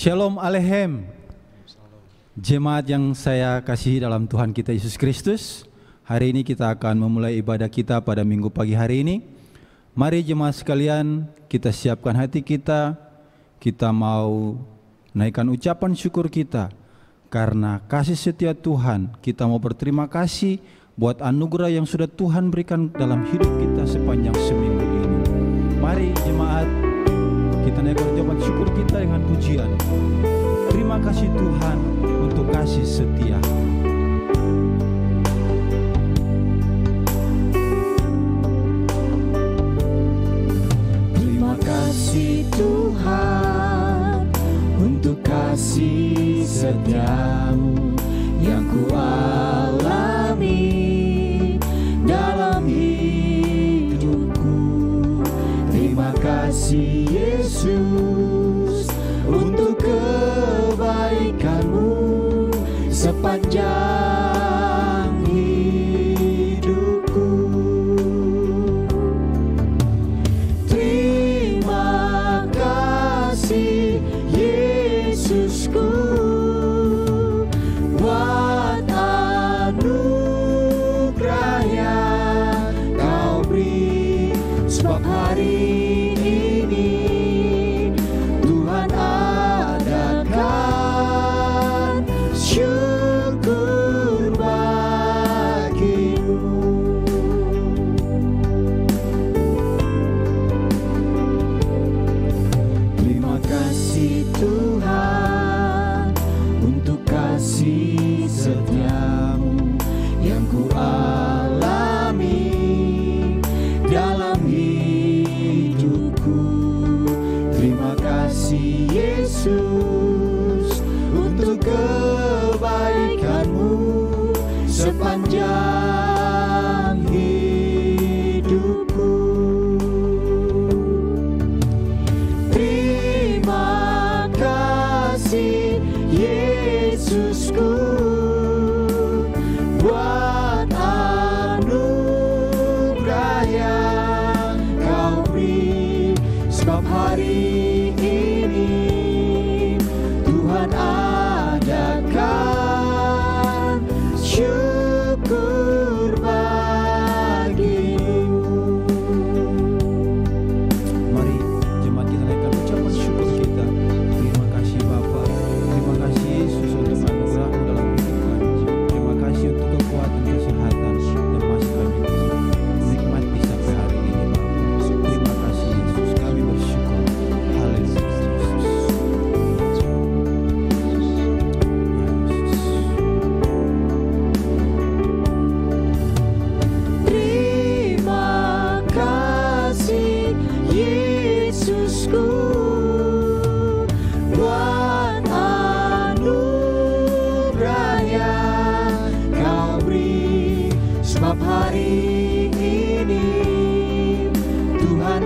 Shalom Aleichem. Jemaat yang saya kasihi dalam Tuhan kita Yesus Kristus, hari ini kita akan memulai ibadah kita pada minggu pagi hari ini. Mari jemaat sekalian, kita siapkan hati kita. Kita mau naikkan ucapan syukur kita karena kasih setia Tuhan. Kita mau berterima kasih buat anugerah yang sudah Tuhan berikan dalam hidup kita sepanjang seminggu ini. Mari jemaat, kita naikkan ucapan syukur kita dengan pujian. Terima kasih Tuhan untuk kasih setia. Terima kasih Tuhan untuk kasih setiamu yang kualami dalam hidupku. Terima kasih Yesus untuk kebaikanmu sepanjang hidupku. Terima kasih Yesusku buat anugerah yang kau beri, sebab hari ini Tuhan adakan syukur bagimu. Terima kasih Tuhan untuk kasih setiamu yang kualami dalam hidupku. Terima kasih Yesus untuk kebaikanmu sepanjang hidupku. Terima kasih Yesusku buat anugerah yang kau beri, sebab hari ini Tuhan adakan syukur bagimu. Mari jemaat kita naikkan ucapan syukur kita. Terima kasih Bapa, terima kasih Yesus untuk anugerah-Mu dalam hidup kami. Terima kasih untuk kekuatan, kesehatan yang masih kami nikmati sampai hari ini Bapa. Terima kasih Yesus, kami bersyukur. Haleluya Yesus. Terima kasih Yesusku buat anugerah yang kau beri, sebab hari ini Tuhan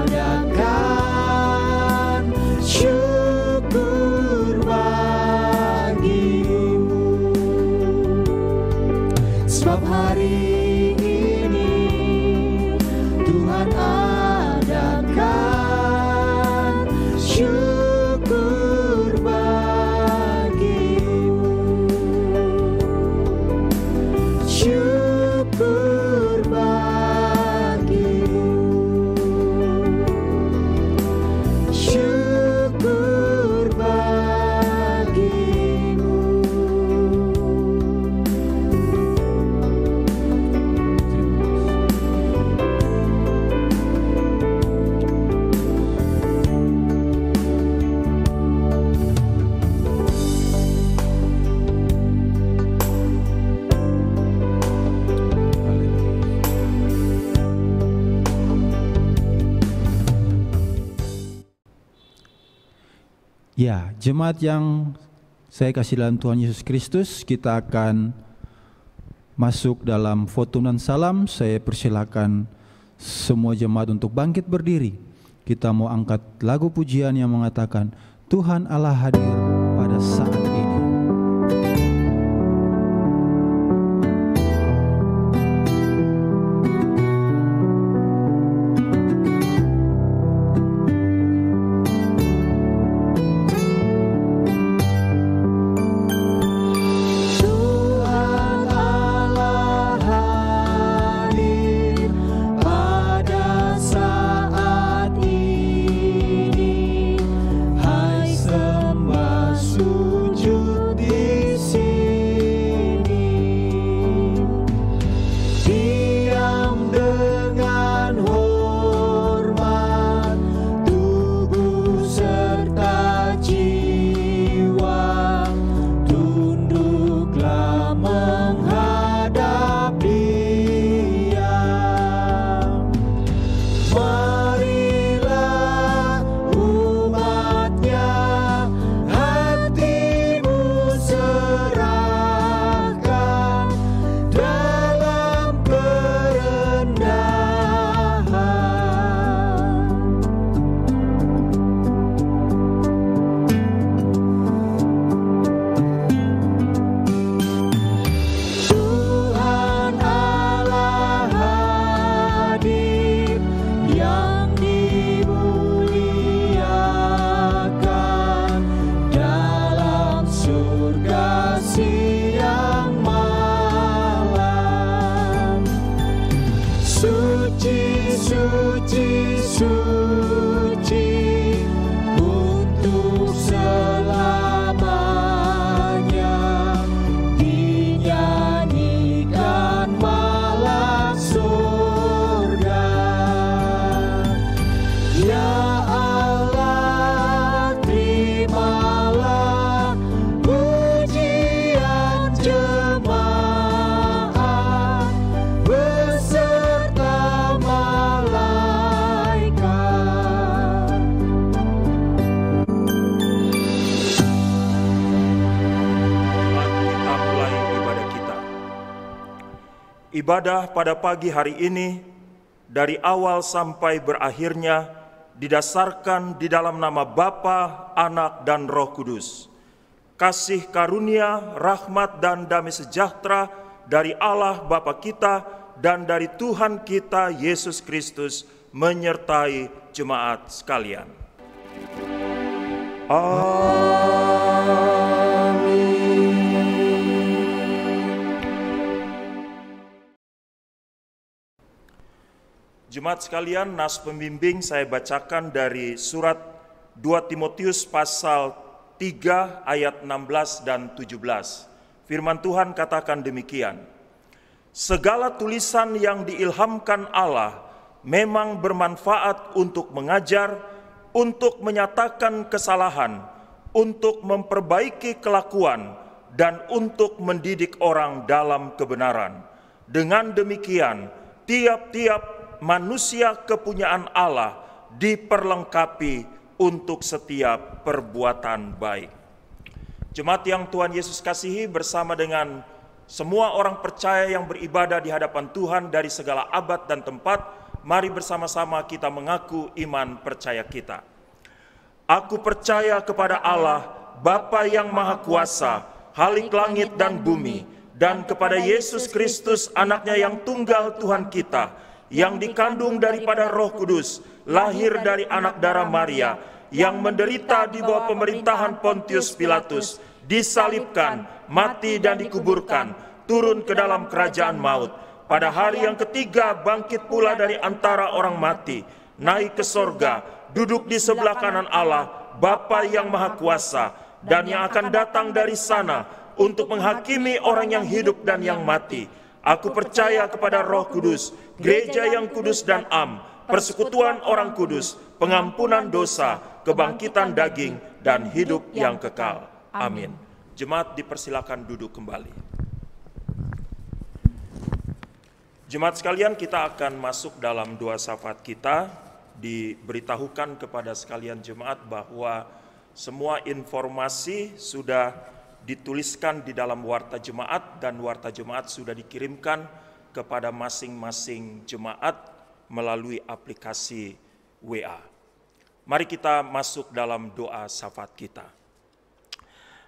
adakan syukur bagimu. Sebab hari ini Tuhan adakan syukur bagimu. Syukur bagimu. Syukur bagimu. Ya, jemaat yang saya kasih dalam Tuhan Yesus Kristus, kita akan masuk dalam fotunan salam. Saya persilakan semua jemaat untuk bangkit berdiri. Kita mau angkat lagu pujian yang mengatakan, Tuhan Allah hadir pada saat ini. suci, suci, suci untuk selamanya. Dinyanyikan malam surga. Ya Allah, terimalah pujian jemaat beserta malaikat. Kita mulai ibadah kita. Ibadah pada pagi hari ini dari awal sampai berakhirnya didasarkan di dalam nama Bapa, Anak, dan Roh Kudus. Kasih karunia, rahmat, dan damai sejahtera dari Allah Bapa kita dan dari Tuhan kita Yesus Kristus menyertai jemaat sekalian. Jemaat sekalian, nas pembimbing saya bacakan dari surat 2 Timotius pasal 3 ayat 16 dan 17. Firman Tuhan katakan demikian. Segala tulisan yang diilhamkan Allah memang bermanfaat untuk mengajar, untuk menyatakan kesalahan, untuk memperbaiki kelakuan, dan untuk mendidik orang dalam kebenaran. Dengan demikian, tiap-tiap manusia kepunyaan Allah diperlengkapi untuk setiap perbuatan baik. Jemaat yang Tuhan Yesus kasihi, bersama dengan semua orang percaya yang beribadah di hadapan Tuhan dari segala abad dan tempat, mari bersama-sama kita mengaku iman percaya kita. Aku percaya kepada Allah, Bapa yang Maha Kuasa, Khalik langit dan bumi, dan kepada Yesus Kristus, anaknya yang tunggal Tuhan kita, yang dikandung daripada Roh Kudus, lahir dari anak darah Maria, yang menderita di bawah pemerintahan Pontius Pilatus, disalibkan, mati dan dikuburkan, turun ke dalam kerajaan maut. Pada hari yang ketiga bangkit pula dari antara orang mati, naik ke sorga, duduk di sebelah kanan Allah, Bapa yang Maha Kuasa, dan yang akan datang dari sana untuk menghakimi orang yang hidup dan yang mati. Aku percaya kepada Roh Kudus, gereja yang kudus dan am, persekutuan orang kudus, pengampunan dosa, kebangkitan daging, dan hidup yang kekal. Amin. Jemaat dipersilakan duduk kembali. Jemaat sekalian, kita akan masuk dalam doa syafaat kita. Diberitahukan kepada sekalian jemaat bahwa semua informasi sudah dituliskan di dalam warta jemaat, dan warta jemaat sudah dikirimkan kepada masing-masing jemaat melalui aplikasi WA. Mari kita masuk dalam doa syafaat kita.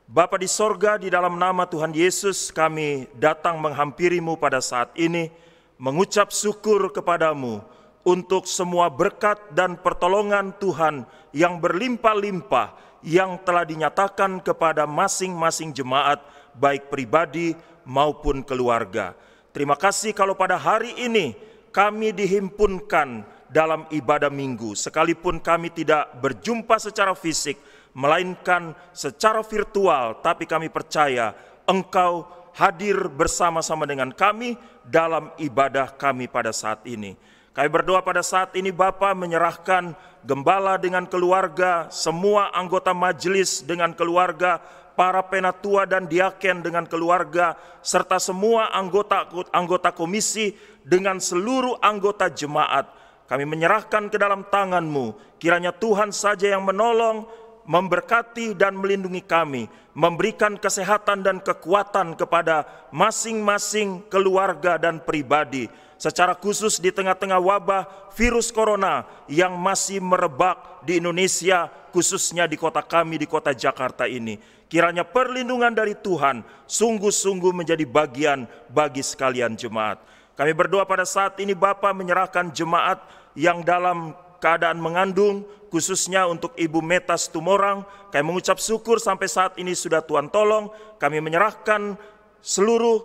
Bapa di sorga, di dalam nama Tuhan Yesus kami datang menghampirimu pada saat ini, mengucap syukur kepadamu untuk semua berkat dan pertolongan Tuhan yang berlimpah-limpah yang telah dinyatakan kepada masing-masing jemaat, baik pribadi maupun keluarga. Terima kasih kalau pada hari ini kami dihimpunkan dalam ibadah minggu, sekalipun kami tidak berjumpa secara fisik, melainkan secara virtual, tapi kami percaya Engkau hadir bersama-sama dengan kami dalam ibadah kami pada saat ini. Kami berdoa pada saat ini Bapa, menyerahkan gembala dengan keluarga, semua anggota majelis dengan keluarga, para penatua dan diaken dengan keluarga, serta semua anggota komisi dengan seluruh anggota jemaat. Kami menyerahkan ke dalam tangan-Mu, kiranya Tuhan saja yang menolong, memberkati dan melindungi kami, memberikan kesehatan dan kekuatan kepada masing-masing keluarga dan pribadi, secara khusus di tengah-tengah wabah virus corona yang masih merebak di Indonesia, khususnya di kota kami, di kota Jakarta ini. Kiranya perlindungan dari Tuhan sungguh-sungguh menjadi bagian bagi sekalian jemaat. Kami berdoa pada saat ini Bapa, menyerahkan jemaat yang dalam keadaan mengandung, khususnya untuk Ibu Metas Tumorang. Kami mengucap syukur sampai saat ini sudah Tuhan tolong. Kami menyerahkan seluruh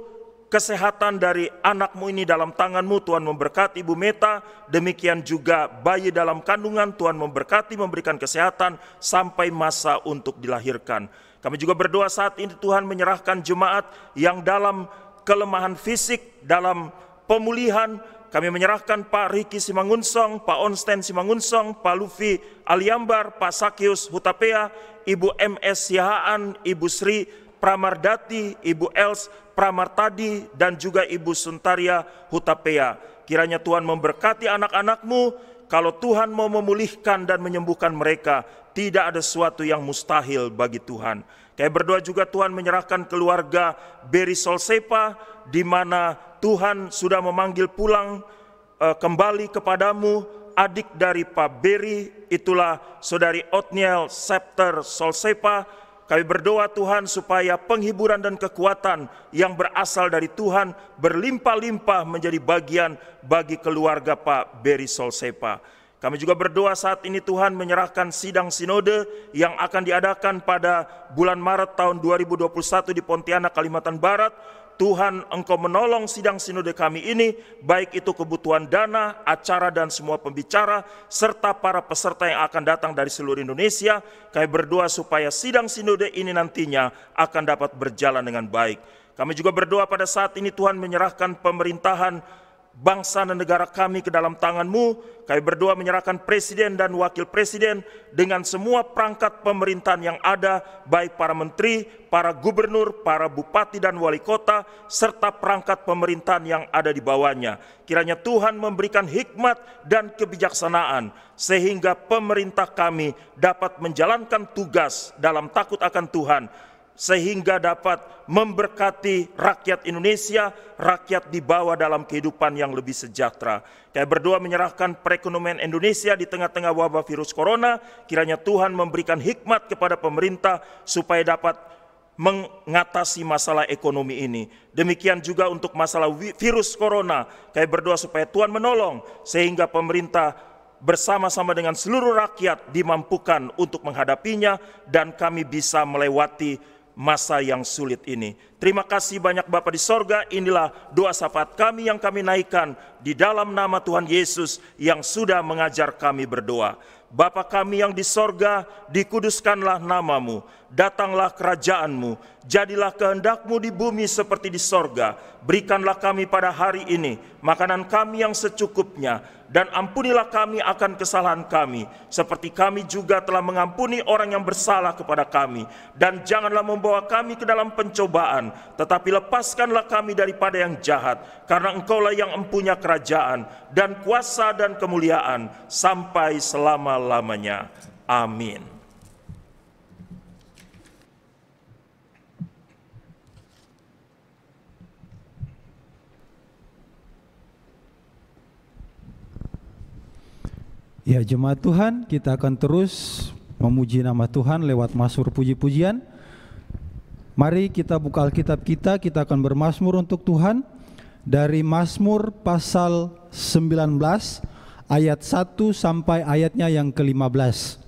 kesehatan dari anakmu ini dalam tanganmu. Tuhan memberkati Ibu Meta, demikian juga bayi dalam kandungan. Tuhan memberkati, memberikan kesehatan sampai masa untuk dilahirkan. Kami juga berdoa saat ini Tuhan menyerahkan jemaat yang dalam kelemahan fisik, dalam pemulihan. Kami menyerahkan Pak Riki Simangunsong, Pak Onsten Simangunsong, Pak Lufi Aliambar, Pak Sakius Hutapea, Ibu MS Sihaan, Ibu Sri Pramardati, Ibu Els Pramartadi, dan juga Ibu Suntaria Hutapea. Kiranya Tuhan memberkati anak-anakmu. Kalau Tuhan mau memulihkan dan menyembuhkan mereka, tidak ada sesuatu yang mustahil bagi Tuhan. Kami berdoa juga Tuhan menyerahkan keluarga Beri Solsepa, di mana Tuhan sudah memanggil pulang kembali kepadamu adik dari Pak Beri, itulah Saudari Otniel Septer Solsepa. Kami berdoa Tuhan supaya penghiburan dan kekuatan yang berasal dari Tuhan berlimpah-limpah menjadi bagian bagi keluarga Pak Beri Solsepa. Kami juga berdoa saat ini Tuhan menyerahkan sidang sinode yang akan diadakan pada bulan Maret tahun 2021 di Pontianak, Kalimantan Barat. Tuhan, Engkau menolong sidang sinode kami ini, baik itu kebutuhan dana, acara, dan semua pembicara, serta para peserta yang akan datang dari seluruh Indonesia. Kami berdoa supaya sidang sinode ini nantinya akan dapat berjalan dengan baik. Kami juga berdoa pada saat ini Tuhan menyerahkan pemerintahan bangsa dan negara kami ke dalam tangan-Mu. Kami berdoa menyerahkan presiden dan wakil presiden dengan semua perangkat pemerintahan yang ada, baik para menteri, para gubernur, para bupati dan wali kota, serta perangkat pemerintahan yang ada di bawahnya. Kiranya Tuhan memberikan hikmat dan kebijaksanaan, sehingga pemerintah kami dapat menjalankan tugas dalam takut akan Tuhan, sehingga dapat memberkati rakyat Indonesia, rakyat di bawah dalam kehidupan yang lebih sejahtera. Kami berdoa menyerahkan perekonomian Indonesia di tengah-tengah wabah virus corona. Kiranya Tuhan memberikan hikmat kepada pemerintah supaya dapat mengatasi masalah ekonomi ini. Demikian juga untuk masalah virus corona. Kami berdoa supaya Tuhan menolong sehingga pemerintah bersama-sama dengan seluruh rakyat dimampukan untuk menghadapinya dan kami bisa melewati masa yang sulit ini. Terima kasih banyak Bapa di sorga, inilah doa syafaat kami yang kami naikkan di dalam nama Tuhan Yesus yang sudah mengajar kami berdoa. Bapa kami yang di sorga, dikuduskanlah namamu, datanglah kerajaan-Mu, jadilah kehendak-Mu di bumi seperti di sorga. Berikanlah kami pada hari ini makanan kami yang secukupnya, dan ampunilah kami akan kesalahan kami, seperti kami juga telah mengampuni orang yang bersalah kepada kami. Dan janganlah membawa kami ke dalam pencobaan, tetapi lepaskanlah kami daripada yang jahat, karena Engkaulah yang empunya kerajaan, dan kuasa dan kemuliaan, sampai selama-lamanya. Amin. Ya jemaat Tuhan, kita akan terus memuji nama Tuhan lewat mazmur puji-pujian. Mari kita buka Alkitab kita akan bermazmur untuk Tuhan dari Mazmur pasal 19 ayat 1 sampai ayatnya yang ke-15.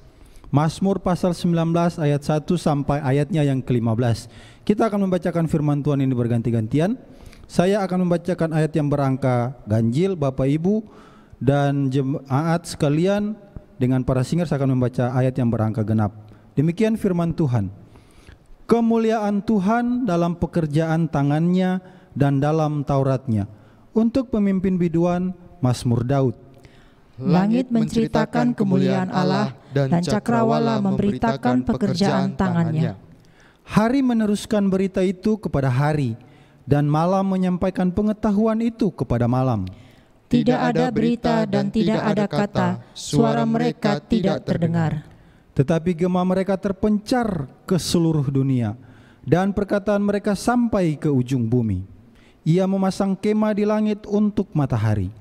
Mazmur pasal 19 ayat 1 sampai ayatnya yang ke-15. Kita akan membacakan firman Tuhan ini berganti-gantian. Saya akan membacakan ayat yang berangka ganjil, Bapak Ibu dan jemaat sekalian dengan para singers akan membaca ayat yang berangka genap. Demikian firman Tuhan. Kemuliaan Tuhan dalam pekerjaan tangannya dan dalam Tauratnya. Untuk pemimpin biduan, Mazmur Daud. Langit menceritakan kemuliaan Allah dan cakrawala memberitakan pekerjaan tangannya. Hari meneruskan berita itu kepada hari, dan malam menyampaikan pengetahuan itu kepada malam. Tidak ada berita dan tidak ada kata, suara mereka tidak terdengar. Tetapi gema mereka terpencar ke seluruh dunia, dan perkataan mereka sampai ke ujung bumi. Ia memasang kemah di langit untuk matahari,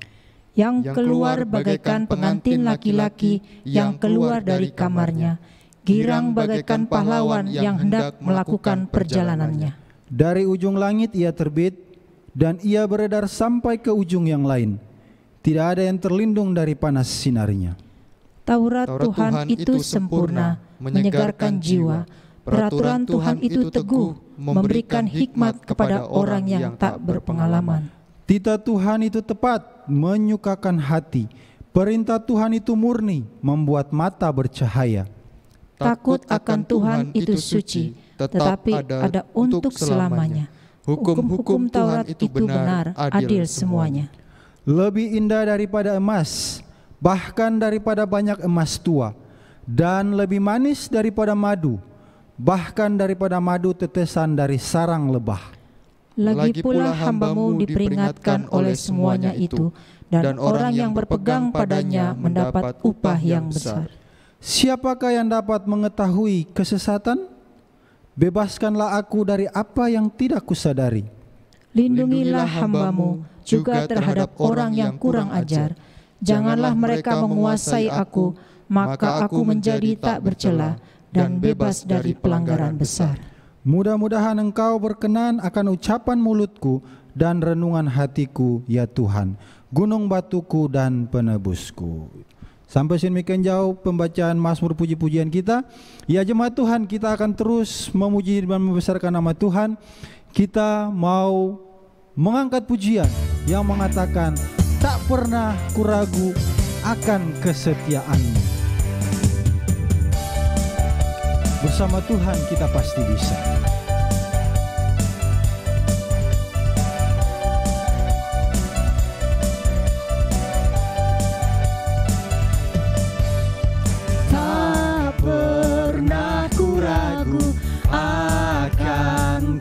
yang keluar bagaikan pengantin laki-laki yang keluar dari kamarnya, girang bagaikan pahlawan yang hendak melakukan perjalanannya. Dari ujung langit ia terbit, dan ia beredar sampai ke ujung yang lain. Tidak ada yang terlindung dari panas sinarnya. Taurat Tuhan itu sempurna, menyegarkan jiwa. Peraturan Tuhan itu teguh, memberikan hikmat kepada orang yang tak berpengalaman. Titah Tuhan itu tepat, menyukakan hati. Perintah Tuhan itu murni, membuat mata bercahaya. Takut akan Tuhan itu suci, tetapi ada untuk selamanya. Hukum-hukum Taurat itu benar, adil semuanya. Lebih indah daripada emas, bahkan daripada banyak emas tua, dan lebih manis daripada madu, bahkan daripada madu tetesan dari sarang lebah. Lagi pula hamba-Mu diperingatkan oleh semuanya itu, dan orang yang berpegang padanya mendapat upah yang besar. Siapakah yang dapat mengetahui kesesatan? Bebaskanlah aku dari apa yang tidak kusadari. Lindungilah hamba-Mu juga terhadap orang yang kurang ajar. Janganlah mereka menguasai aku, maka aku menjadi tak bercela dan bebas dari pelanggaran besar. Mudah-mudahan Engkau berkenan akan ucapan mulutku dan renungan hatiku, ya Tuhan, gunung batuku dan penebusku. Sampai sedemikian jauh pembacaan Mazmur puji-pujian kita. Ya jemaat Tuhan, kita akan terus memuji dan membesarkan nama Tuhan. Kita mau mengangkat pujian yang mengatakan, tak pernah kuragu akan kesetiaan-Mu. Bersama Tuhan kita pasti bisa.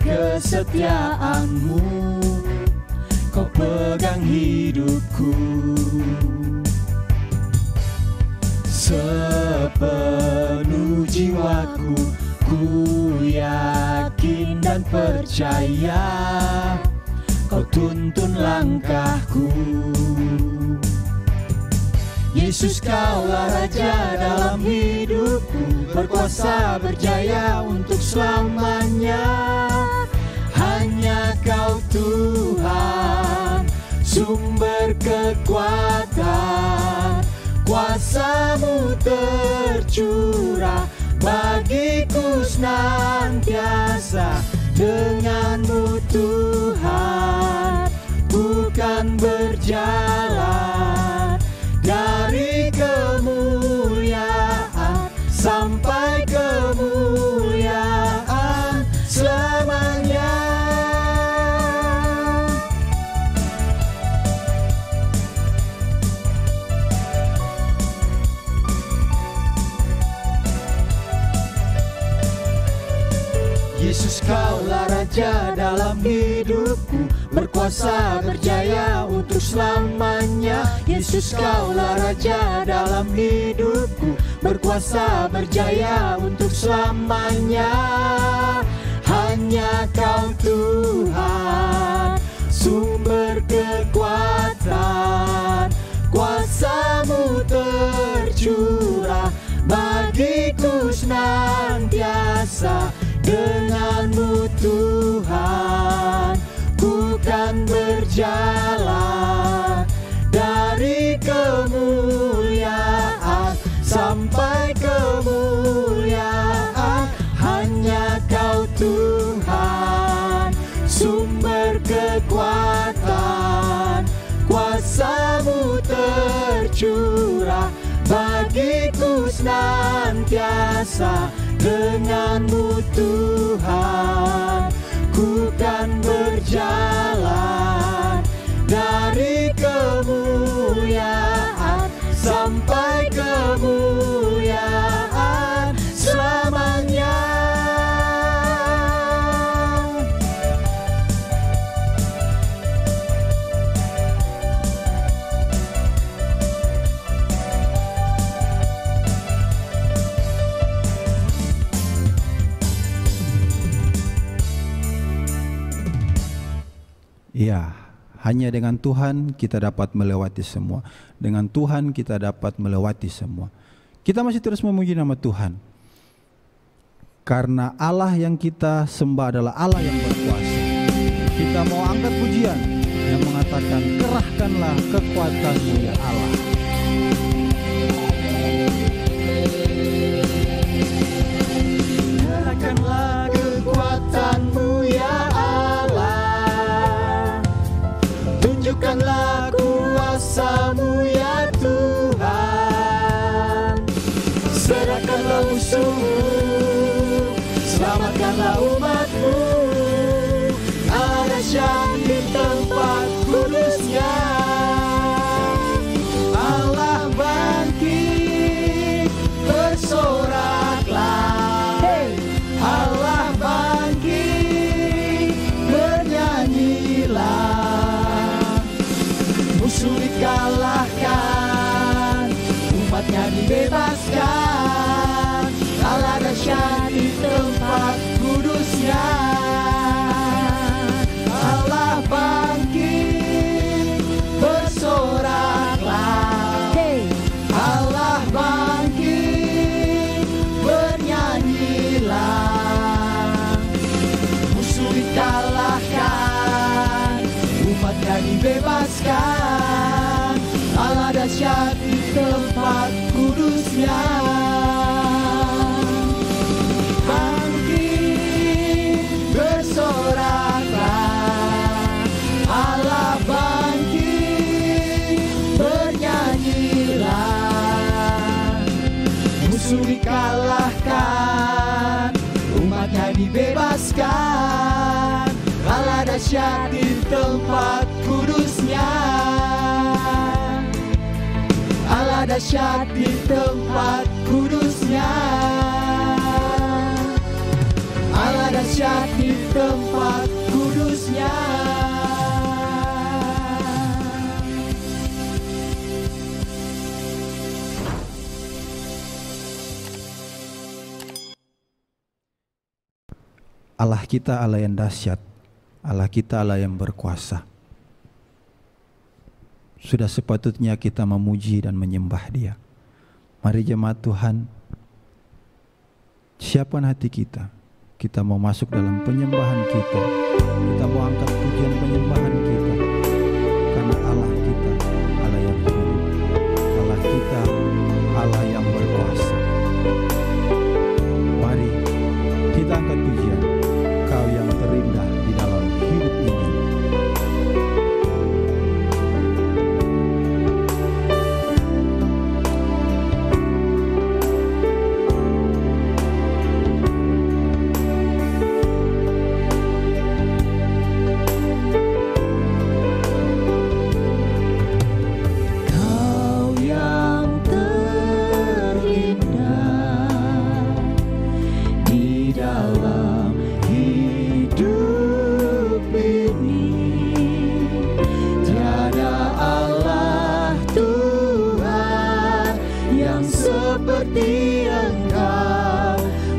Kesetiaan-Mu, Kau pegang hidupku. Sepenuh jiwaku, ku yakin dan percaya Kau tuntun langkahku. Yesus, Kaulah Raja dalam hidupku, berkuasa berjaya untuk selamanya. Hanya Kau Tuhan, sumber kekuatan, kuasa-Mu tercurah bagiku senantiasa. Dengan-Mu Tuhan, bukan berjalan dari kemuliaan sampai kemuliaan selamanya. Yesus, Kaulah Raja dalam hidupku, berkuasa berjaya untuk selamanya. Yesus, Kaulah Raja dalam hidupku, berkuasa berjaya untuk selamanya. Hanya Kau Tuhan, sumber kekuatan, kuasa-Mu tercurah bagiku senantiasa. Dengan-Mu Tuhan, ku kan berjalan dari kemuliaan sampai kemuliaan. Hanya Kau Tuhan, sumber kekuatan, kuasa-Mu tercurah bagiku senantiasa. Dengan-Mu Tuhan, ku kan berjalan dari kemuliaan sampai kemuliaan selamanya. Ya, hanya dengan Tuhan kita dapat melewati semua. Dengan Tuhan kita dapat melewati semua. Kita masih terus memuji nama Tuhan. Karena Allah yang kita sembah adalah Allah yang berkuasa. Kita mau angkat pujian yang mengatakan, kerahkanlah kekuatan-Mu ya Allah. Kerahkan umatnya dibebaskan. Allah dahsyat di tempat kudusnya. Allah bangkit, bersoraklah. Allah bangkit, bernyanyilah. Musuh dikalahkan, umatnya dibebaskan. Allah dahsyat di tempat kudusnya. Bangkit, bersoraklah. Allah bangkit, bernyanyilah. Musuh dikalahkan, umatnya dibebaskan. Allah dahsyat di tempat kudusnya. Allah dahsyat di tempat kudusnya. Allah dahsyat di tempat kudusnya. Allah kita Allah yang dahsyat, Allah kita Allah yang berkuasa. Sudah sepatutnya kita memuji dan menyembah Dia. Mari jemaat Tuhan, siapkan hati kita. Kita mau masuk dalam penyembahan kita. Kita mau angkat pujian penyembahan kita. Karena Allah kita Allah yang hidup. Allah kita Allah yang berkuasa. Mari kita angkat pujian. Kau yang terindah di dalam hidup ini.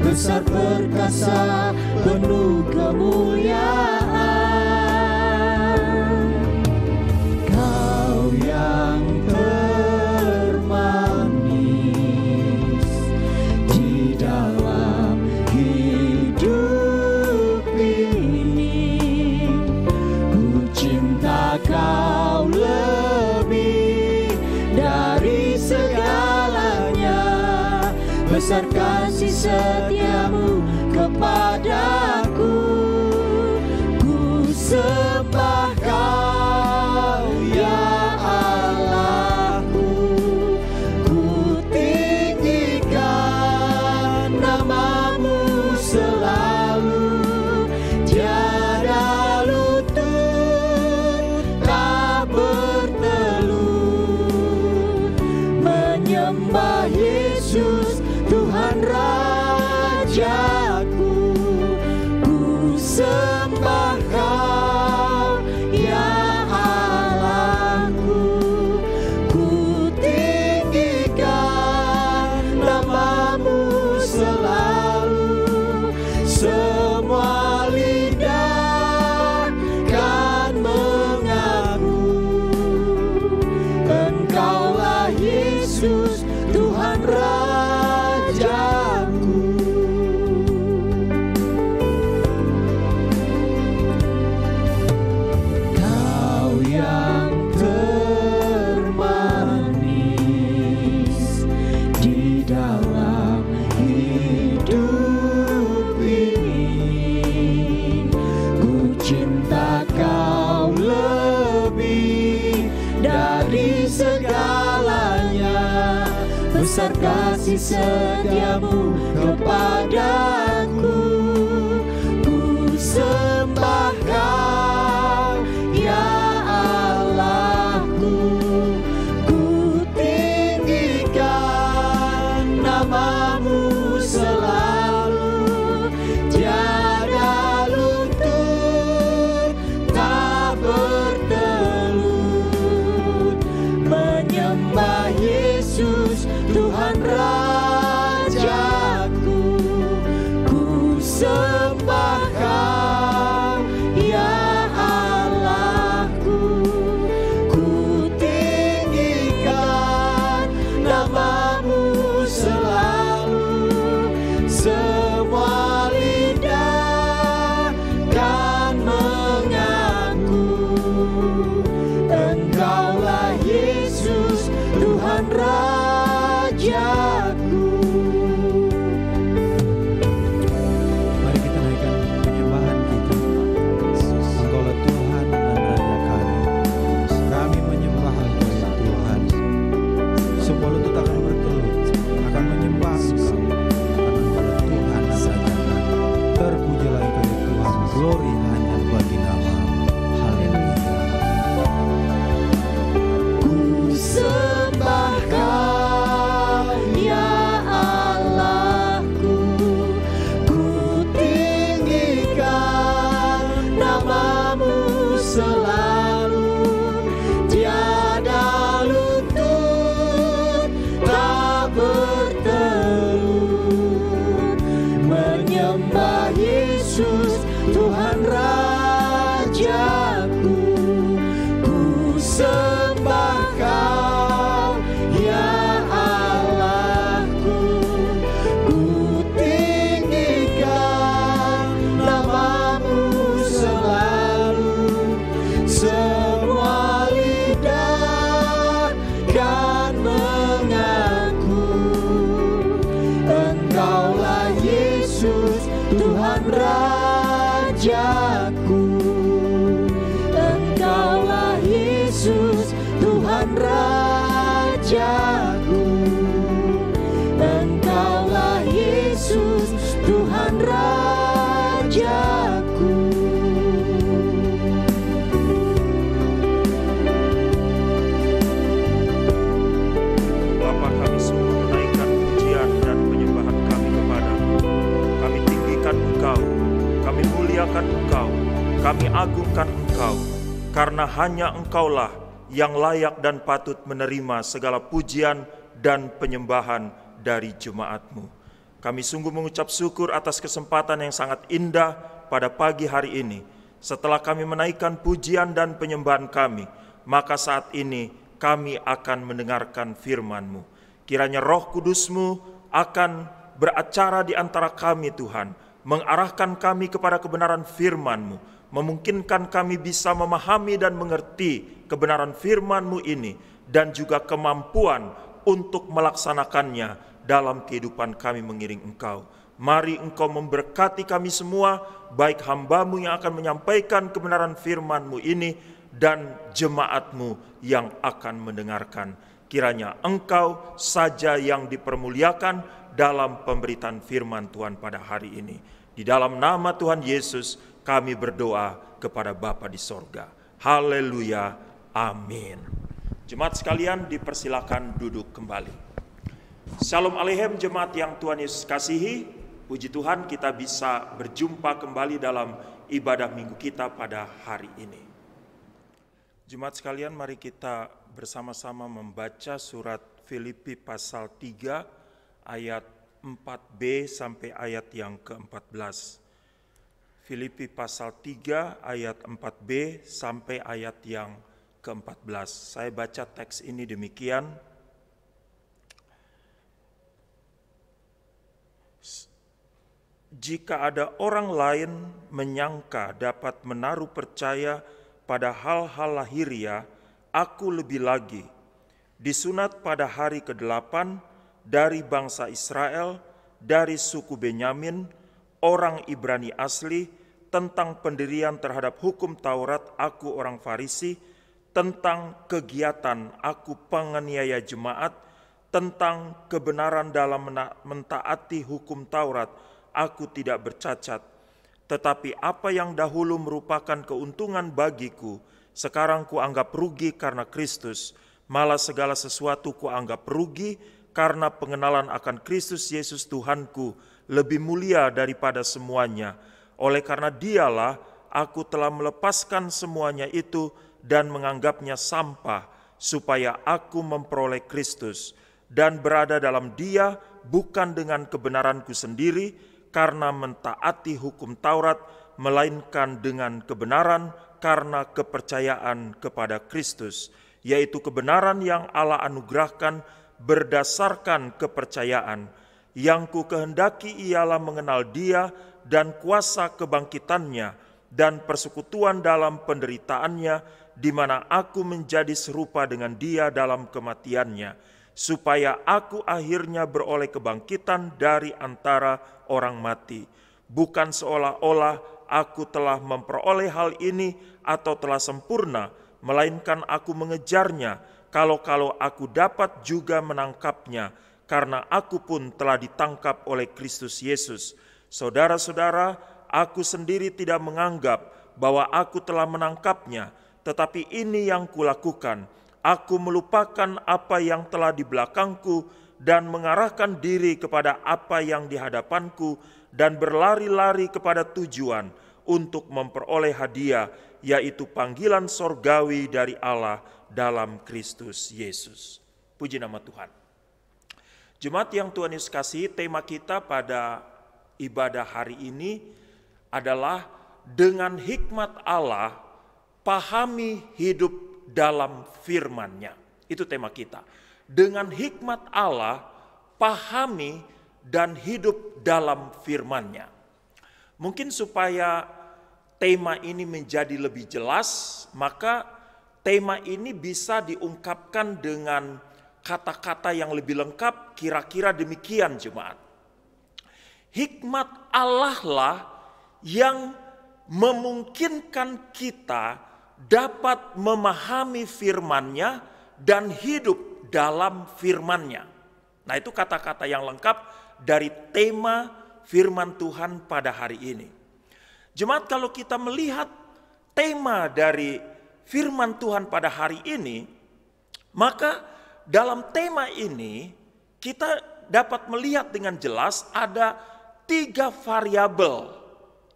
Besar perkasa, penuh kemuliaan. Kau yang termanis di dalam hidup ini. Ku cinta Kau lebih dari segalanya. Besar kasih setiamu kepadaku. Ku sembah Kau ya Allahku. Ku tinggikan nama-Mu selalu. Tiada lutut tak bertelut menyembah Yesus Tuhan Rajaku. Ku sembah Kau ya Allahku. Ku tinggikan nama-Mu selalu. Semua lidah kan mengaku Engkaulah Yesus Tuhan Rajaku. Kau yang termanis di dalam hidup ini. Ku cinta Kau lebih dari segalanya. Besar kasih setiamu kepadaku. Ku sembah Kau ya Allahku. Ku tinggikan nama-Mu selalu. Tiada lutut tak bertelut menyembah Yesus agungkan Engkau, karena hanya Engkaulah yang layak dan patut menerima segala pujian dan penyembahan dari jemaat-Mu. Kami sungguh mengucap syukur atas kesempatan yang sangat indah pada pagi hari ini. Setelah kami menaikkan pujian dan penyembahan kami, maka saat ini kami akan mendengarkan firman-Mu. Kiranya Roh Kudus-Mu akan beracara di antara kami, Tuhan, mengarahkan kami kepada kebenaran firman-Mu, memungkinkan kami bisa memahami dan mengerti kebenaran firman-Mu ini, dan juga kemampuan untuk melaksanakannya dalam kehidupan kami mengiring Engkau. Mari Engkau memberkati kami semua, baik hamba-Mu yang akan menyampaikan kebenaran firman-Mu ini, dan jemaat-Mu yang akan mendengarkan. Kiranya Engkau saja yang dipermuliakan dalam pemberitaan firman Tuhan pada hari ini. Di dalam nama Tuhan Yesus kami berdoa kepada Bapa di sorga. Haleluya, amin. Jemaat sekalian dipersilakan duduk kembali. Shalom Aleichem jemaat yang Tuhan Yesus kasihi. Puji Tuhan kita bisa berjumpa kembali dalam ibadah minggu kita pada hari ini. Jemaat sekalian, mari kita bersama-sama membaca surat Filipi pasal 3 ayat 4b sampai ayat yang ke-14. Filipi pasal 3 ayat 4b sampai ayat yang ke-14. Saya baca teks ini demikian. Jika ada orang lain menyangka dapat menaruh percaya pada hal-hal lahiriah, aku lebih lagi, disunat pada hari ke-8 dari bangsa Israel, dari suku Benyamin, orang Ibrani asli, tentang pendirian terhadap hukum Taurat, aku orang Farisi, tentang kegiatan aku penganiaya jemaat, tentang kebenaran dalam mentaati hukum Taurat, aku tidak bercacat. Tetapi apa yang dahulu merupakan keuntungan bagiku, sekarang kuanggap rugi karena Kristus. Malah segala sesuatu kuanggap rugi karena pengenalan akan Kristus Yesus Tuhanku lebih mulia daripada semuanya. Oleh karena Dialah aku telah melepaskan semuanya itu dan menganggapnya sampah, supaya aku memperoleh Kristus dan berada dalam Dia, bukan dengan kebenaranku sendiri, karena mentaati hukum Taurat, melainkan dengan kebenaran karena kepercayaan kepada Kristus, yaitu kebenaran yang Allah anugerahkan berdasarkan kepercayaan. Yang ku kehendaki ialah mengenal Dia dan kuasa kebangkitannya dan persekutuan dalam penderitaannya, di mana aku menjadi serupa dengan Dia dalam kematiannya, supaya aku akhirnya beroleh kebangkitan dari antara orang mati. Bukan seolah-olah aku telah memperoleh hal ini atau telah sempurna, melainkan aku mengejarnya, kalau-kalau aku dapat juga menangkapnya, karena aku pun telah ditangkap oleh Kristus Yesus. Saudara-saudara, aku sendiri tidak menganggap bahwa aku telah menangkapnya, tetapi ini yang kulakukan. Aku melupakan apa yang telah di belakangku dan mengarahkan diri kepada apa yang di hadapanku, dan berlari-lari kepada tujuan untuk memperoleh hadiah, yaitu panggilan sorgawi dari Allah dalam Kristus Yesus. Puji nama Tuhan. Jemaat yang Tuhan Yesus kasihi, tema kita pada ibadah hari ini adalah dengan hikmat Allah, pahami hidup dalam firman-Nya. Itu tema kita. Dengan hikmat Allah, pahami dan hidup dalam firman-Nya. Mungkin supaya tema ini menjadi lebih jelas, maka tema ini bisa diungkapkan dengan kata-kata yang lebih lengkap, kira-kira demikian jemaat. Hikmat Allah lah yang memungkinkan kita dapat memahami firman-Nya dan hidup dalam firman-Nya. Nah, itu kata-kata yang lengkap dari tema firman Tuhan pada hari ini. Jemaat, kalau kita melihat tema dari firman Tuhan pada hari ini, maka dalam tema ini kita dapat melihat dengan jelas ada 3 variabel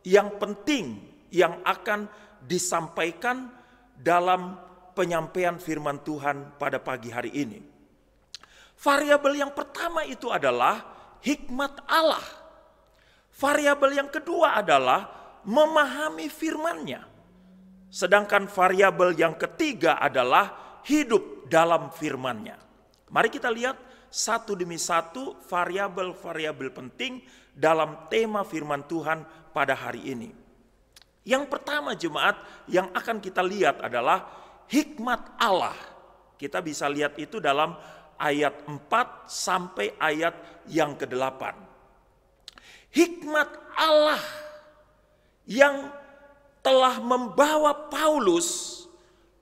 yang penting yang akan disampaikan dalam penyampaian firman Tuhan pada pagi hari ini. Variabel yang pertama itu adalah hikmat Allah. Variabel yang kedua adalah memahami firman-Nya. Sedangkan variabel yang ketiga adalah hidup dalam firman-Nya. Mari kita lihat satu demi satu variabel-variabel penting dalam tema firman Tuhan pada hari ini. Yang pertama jemaat yang akan kita lihat adalah hikmat Allah. Kita bisa lihat itu dalam ayat 4 sampai ayat yang ke-8. Hikmat Allah yang telah membawa Paulus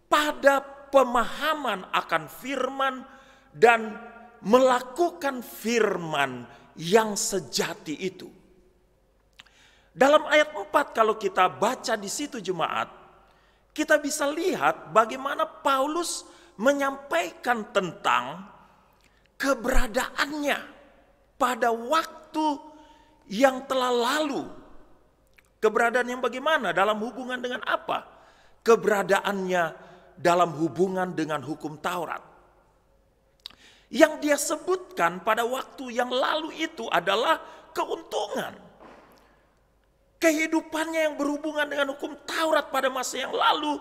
pada pemahaman akan firman dan melakukan firman yang sejati itu. Dalam ayat 4 kalau kita baca di situ jemaat, kita bisa lihat bagaimana Paulus menyampaikan tentang keberadaannya pada waktu yang telah lalu. Keberadaan yang bagaimana? Dalam hubungan dengan apa? Keberadaannya dalam hubungan dengan hukum Taurat. Yang dia sebutkan pada waktu yang lalu itu adalah keuntungan. Kehidupannya yang berhubungan dengan hukum Taurat pada masa yang lalu,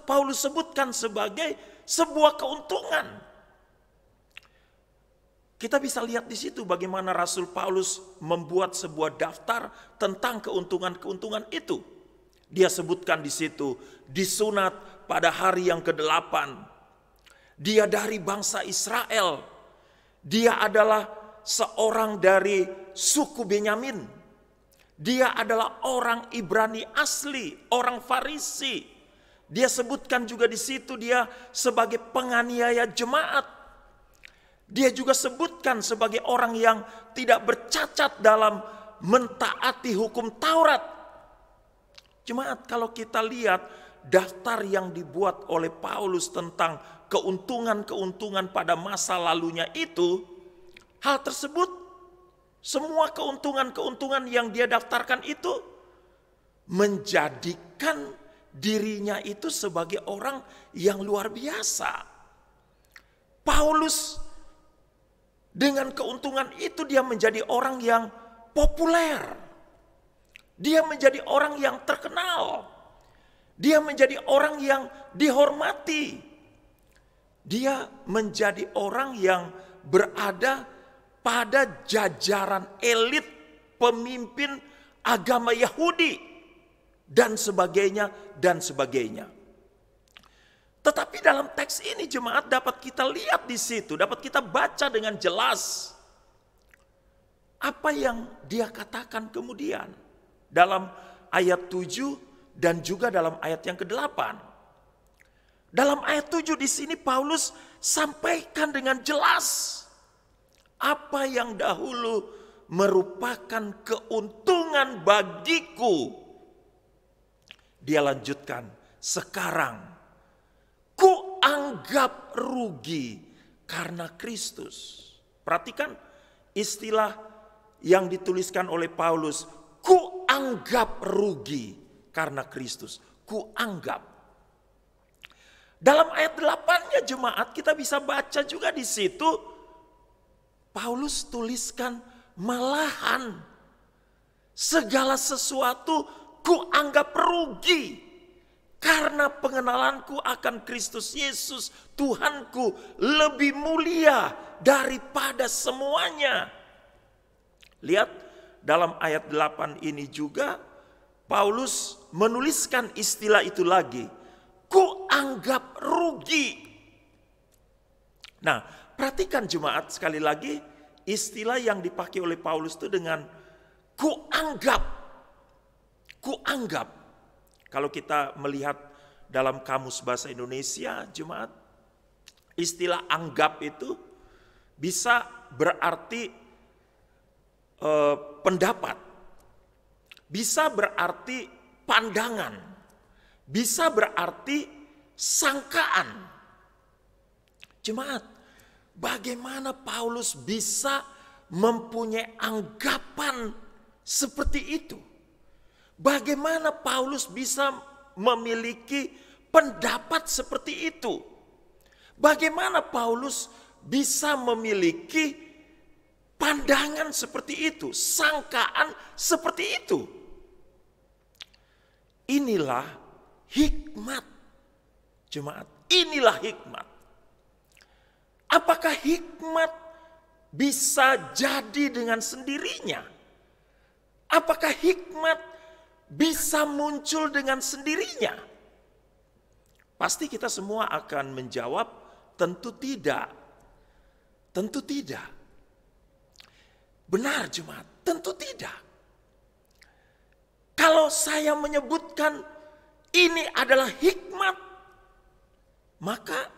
Paulus sebutkan sebagai sebuah keuntungan. Kita bisa lihat di situ bagaimana Rasul Paulus membuat sebuah daftar tentang keuntungan-keuntungan itu. Dia sebutkan di situ, disunat pada hari yang ke-8. Dia dari bangsa Israel. Dia adalah seorang dari suku Benyamin. Dia adalah orang Ibrani asli, orang Farisi. Dia sebutkan juga di situ dia sebagai penganiaya jemaat. Dia juga sebutkan sebagai orang yang tidak bercacat dalam mentaati hukum Taurat. Jemaat, kalau kita lihat daftar yang dibuat oleh Paulus tentang keuntungan-keuntungan pada masa lalunya itu, hal tersebut semua keuntungan-keuntungan yang dia daftarkan itu menjadikan dirinya itu sebagai orang yang luar biasa. Paulus dengan keuntungan itu dia menjadi orang yang populer. Dia menjadi orang yang terkenal. Dia menjadi orang yang dihormati. Dia menjadi orang yang berada pada jajaran elit pemimpin agama Yahudi dan sebagainya dan sebagainya. Tetapi dalam teks ini jemaat dapat kita lihat di situ, dapat kita baca dengan jelas apa yang dia katakan kemudian dalam ayat 7 dan juga dalam ayat yang ke-8. Dalam ayat 7 di sini Paulus sampaikan dengan jelas apa yang dahulu merupakan keuntungan bagiku. Dia lanjutkan, sekarang ku anggap rugi karena Kristus. Perhatikan istilah yang dituliskan oleh Paulus, ku anggap rugi karena Kristus. Ku anggap. Dalam ayat 8-nya jemaat kita bisa baca juga di situ, Paulus tuliskan malahan segala sesuatu ku anggap rugi karena pengenalanku akan Kristus Yesus Tuhanku lebih mulia daripada semuanya. Lihat dalam ayat 8 ini juga Paulus menuliskan istilah itu lagi, ku anggap rugi. Nah, perhatikan jemaat sekali lagi istilah yang dipakai oleh Paulus itu dengan kuanggap. Kuanggap. Kalau kita melihat dalam kamus bahasa Indonesia jemaat, istilah anggap itu bisa berarti pendapat. Bisa berarti pandangan. Bisa berarti sangkaan. Jemaat, bagaimana Paulus bisa mempunyai anggapan seperti itu? Bagaimana Paulus bisa memiliki pendapat seperti itu? Bagaimana Paulus bisa memiliki pandangan seperti itu, sangkaan seperti itu? Inilah hikmat, jemaat. Inilah hikmat. Apakah hikmat bisa jadi dengan sendirinya? Apakah hikmat bisa muncul dengan sendirinya? Pasti kita semua akan menjawab, tentu tidak. Tentu tidak. Benar jemaat, tentu tidak. Kalau saya menyebutkan ini adalah hikmat, maka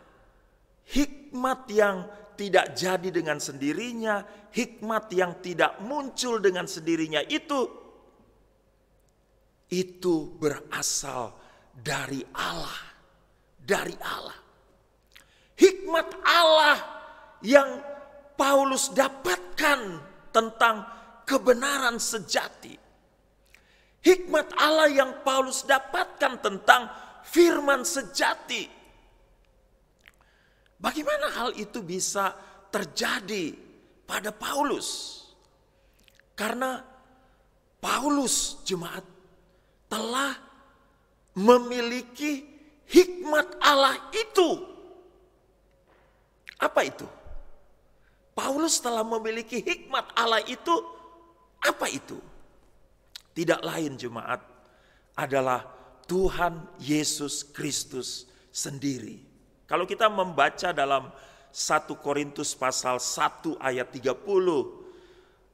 hikmat yang tidak jadi dengan sendirinya, hikmat yang tidak muncul dengan sendirinya itu berasal dari Allah. Dari Allah. Hikmat Allah yang Paulus dapatkan tentang kebenaran sejati. Hikmat Allah yang Paulus dapatkan tentang firman sejati. Bagaimana hal itu bisa terjadi pada Paulus? Karena Paulus, jemaat, telah memiliki hikmat Allah itu. Apa itu? Paulus telah memiliki hikmat Allah itu. Apa itu? Tidak lain jemaat, adalah Tuhan Yesus Kristus sendiri. Kalau kita membaca dalam 1 Korintus pasal 1 ayat 30,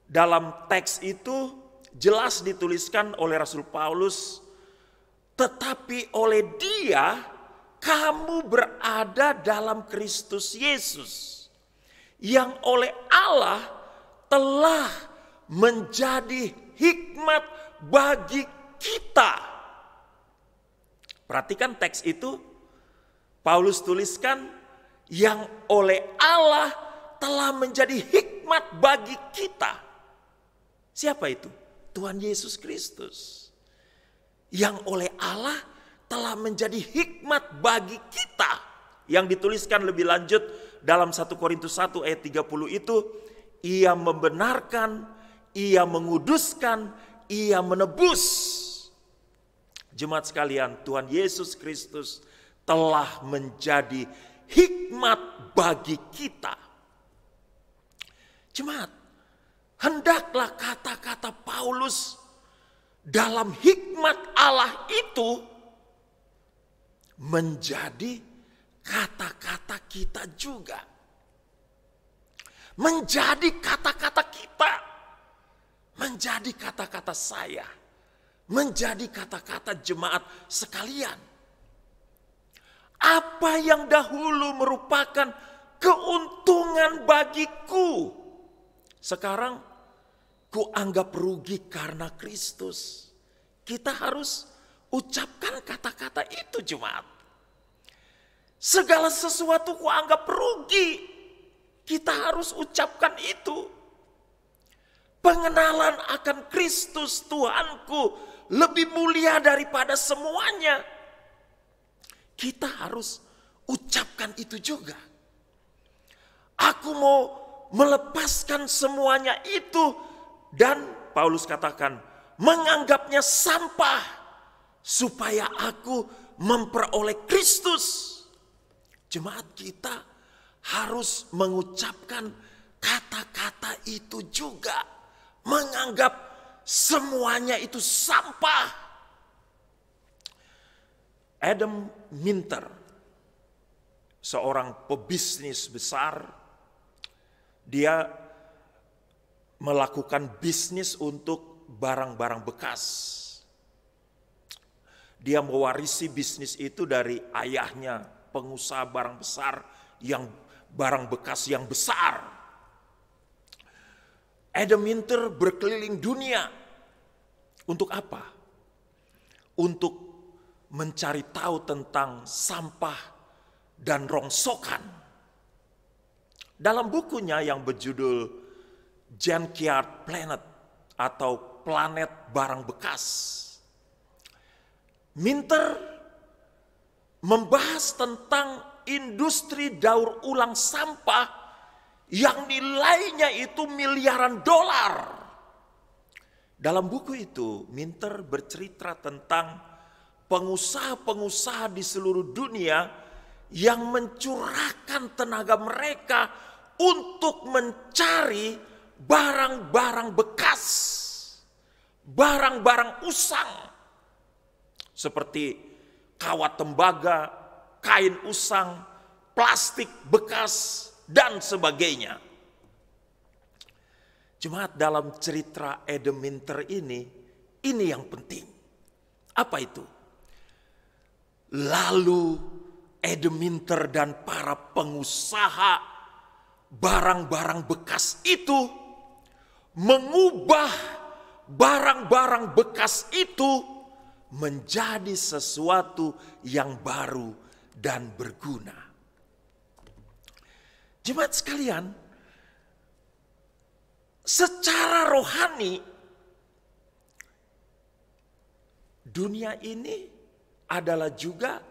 dalam teks itu jelas dituliskan oleh Rasul Paulus, tetapi oleh Dia kamu berada dalam Kristus Yesus, yang oleh Allah telah menjadi hikmat bagi kita. Perhatikan teks itu, Paulus tuliskan yang oleh Allah telah menjadi hikmat bagi kita. Siapa itu? Tuhan Yesus Kristus. Yang oleh Allah telah menjadi hikmat bagi kita. Yang dituliskan lebih lanjut dalam 1 Korintus 1 ayat 30 itu, Ia membenarkan, Ia menguduskan, Ia menebus. Jemaat sekalian, Tuhan Yesus Kristus telah menjadi hikmat bagi kita. Jemaat, hendaklah kata-kata Paulus dalam hikmat Allah itu menjadi kata-kata kita juga. Menjadi kata-kata kita. Menjadi kata-kata saya. Menjadi kata-kata jemaat sekalian. Apa yang dahulu merupakan keuntungan bagiku, sekarang kuanggap rugi karena Kristus. Kita harus ucapkan kata-kata itu jemaat. Segala sesuatu kuanggap rugi, kita harus ucapkan itu. Pengenalan akan Kristus Tuhanku lebih mulia daripada semuanya. Kita harus ucapkan itu juga. Aku mau melepaskan semuanya itu, dan Paulus katakan menganggapnya sampah supaya aku memperoleh Kristus. Jemaat, kita harus mengucapkan kata-kata itu juga. Menganggap semuanya itu sampah. Adam Minter, seorang pebisnis besar, dia melakukan bisnis untuk barang-barang bekas. Dia mewarisi bisnis itu dari ayahnya, pengusaha barang besar, yang barang bekas yang besar. Adam Minter berkeliling dunia. Untuk apa? Untuk mencari tahu tentang sampah dan rongsokan. Dalam bukunya yang berjudul Junkyard Planet atau Planet Barang Bekas, Minter membahas tentang industri daur ulang sampah yang nilainya itu miliaran dolar. Dalam buku itu, Minter bercerita tentang pengusaha-pengusaha di seluruh dunia yang mencurahkan tenaga mereka untuk mencari barang-barang bekas, barang-barang usang, seperti kawat tembaga, kain usang, plastik bekas, dan sebagainya. Jemaat, dalam cerita Adam Minter ini yang penting. Apa itu? Lalu Adam Minter dan para pengusaha barang-barang bekas itu mengubah barang-barang bekas itu menjadi sesuatu yang baru dan berguna. Jemaat sekalian, secara rohani dunia ini adalah juga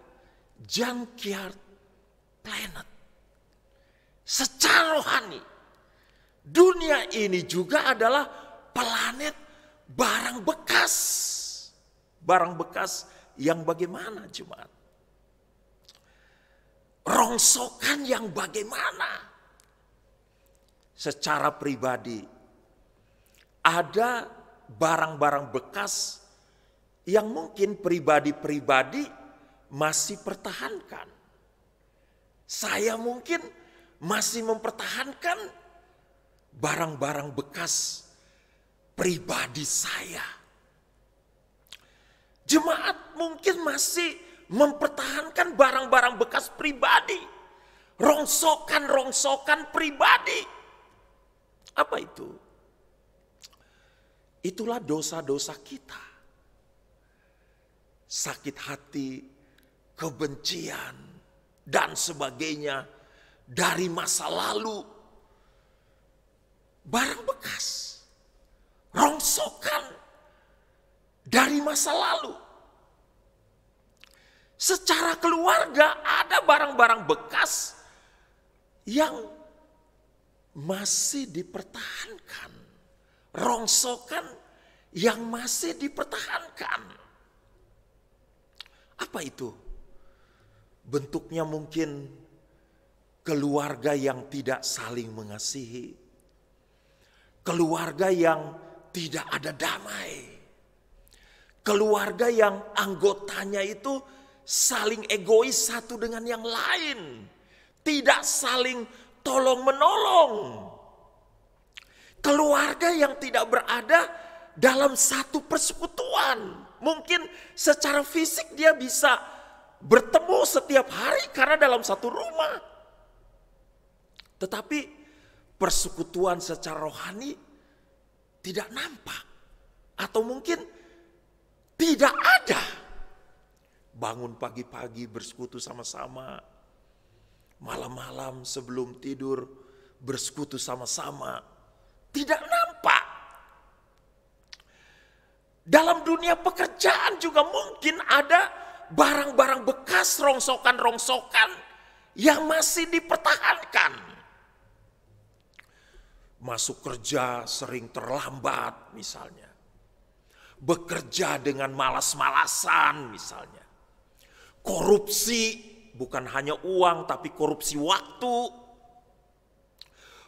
junkyard planet. Secara rohani dunia ini juga adalah planet barang bekas. Barang bekas yang bagaimana, jemaat? Rongsokan yang bagaimana? Secara pribadi, ada barang-barang bekas yang mungkin pribadi-pribadi masih pertahankan. Saya mungkin masih mempertahankan barang-barang bekas pribadi saya. Jemaat mungkin masih mempertahankan barang-barang bekas pribadi, rongsokan-rongsokan pribadi. Apa itu? Itulah dosa-dosa kita. Sakit hati, kebencian, dan sebagainya dari masa lalu. Barang bekas, rongsokan dari masa lalu. Secara keluarga ada barang-barang bekas yang masih dipertahankan. Rongsokan yang masih dipertahankan. Apa itu? Bentuknya mungkin keluarga yang tidak saling mengasihi. Keluarga yang tidak ada damai. Keluarga yang anggotanya itu saling egois satu dengan yang lain. Tidak saling tolong-menolong. Keluarga yang tidak berada dalam satu persekutuan. Mungkin secara fisik dia bisa bertemu setiap hari karena dalam satu rumah. Tetapi persekutuan secara rohani tidak nampak. Atau mungkin tidak ada. Bangun pagi-pagi bersekutu sama-sama. Malam-malam sebelum tidur bersekutu sama-sama. Tidak nampak. Dalam dunia pekerjaan juga mungkin ada barang-barang bekas, rongsokan-rongsokan yang masih dipertahankan. Masuk kerja sering terlambat misalnya. Bekerja dengan malas-malasan misalnya. Korupsi, bukan hanya uang tapi korupsi waktu.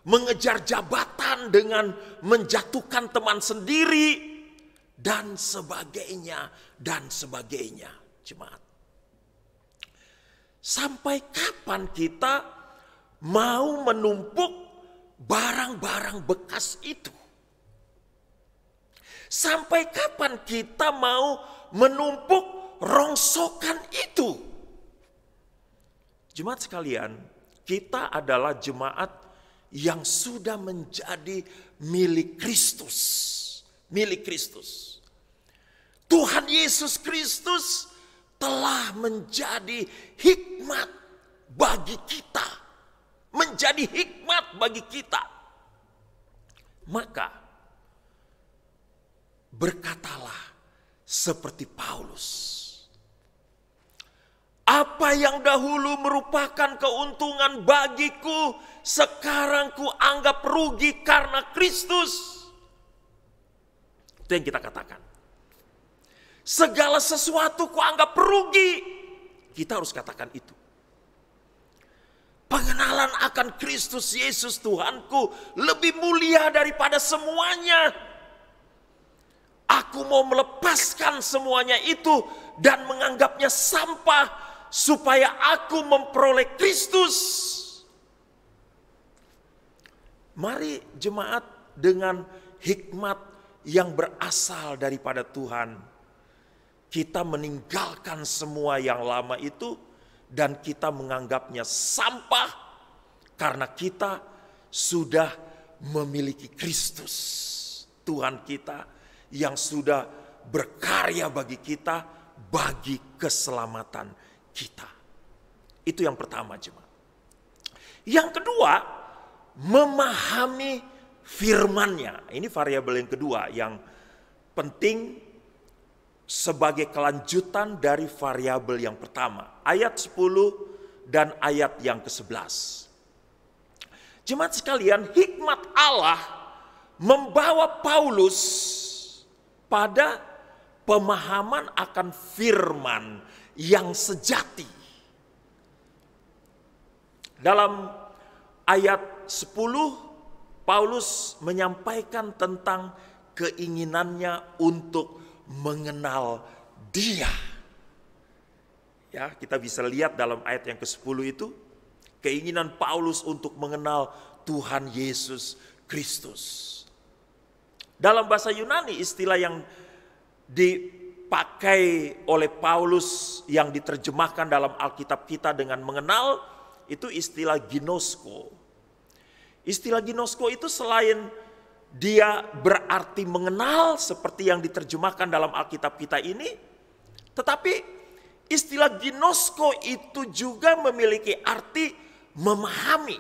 Mengejar jabatan dengan menjatuhkan teman sendiri. Dan sebagainya, dan sebagainya. Jemaat. Sampai kapan kita mau menumpuk barang-barang bekas itu? Sampai kapan kita mau menumpuk rongsokan itu? Jemaat sekalian, kita adalah jemaat yang sudah menjadi milik Kristus. Milik Kristus. Tuhan Yesus Kristus telah menjadi hikmat bagi kita. Menjadi hikmat bagi kita. Maka berkatalah seperti Paulus. Apa yang dahulu merupakan keuntungan bagiku, sekarang ku anggap rugi karena Kristus. Itu yang kita katakan. Segala sesuatu ku anggap rugi. Kita harus katakan itu. Pengenalan akan Kristus Yesus Tuhanku lebih mulia daripada semuanya. Aku mau melepaskan semuanya itu dan menganggapnya sampah supaya aku memperoleh Kristus. Mari jemaat, dengan hikmat yang berasal daripada Tuhan, kita meninggalkan semua yang lama itu dan kita menganggapnya sampah karena kita sudah memiliki Kristus, Tuhan kita yang sudah berkarya bagi kita, bagi keselamatan kita. Itu yang pertama, jemaat. Yang kedua, memahami firman-Nya. Ini variabel yang kedua yang penting sebagai kelanjutan dari variabel yang pertama. Ayat 10 dan ayat yang ke-11. Jemaat sekalian, hikmat Allah membawa Paulus pada pemahaman akan firman yang sejati. Dalam ayat 10, Paulus menyampaikan tentang keinginannya untuk mengenal Dia. Ya, kita bisa lihat dalam ayat yang ke-10 itu, keinginan Paulus untuk mengenal Tuhan Yesus Kristus. Dalam bahasa Yunani, istilah yang dipakai oleh Paulus yang diterjemahkan dalam Alkitab kita dengan mengenal, itu istilah ginosko. Istilah ginosko itu selain dia berarti mengenal seperti yang diterjemahkan dalam Alkitab kita ini, tetapi istilah ginosko itu juga memiliki arti memahami.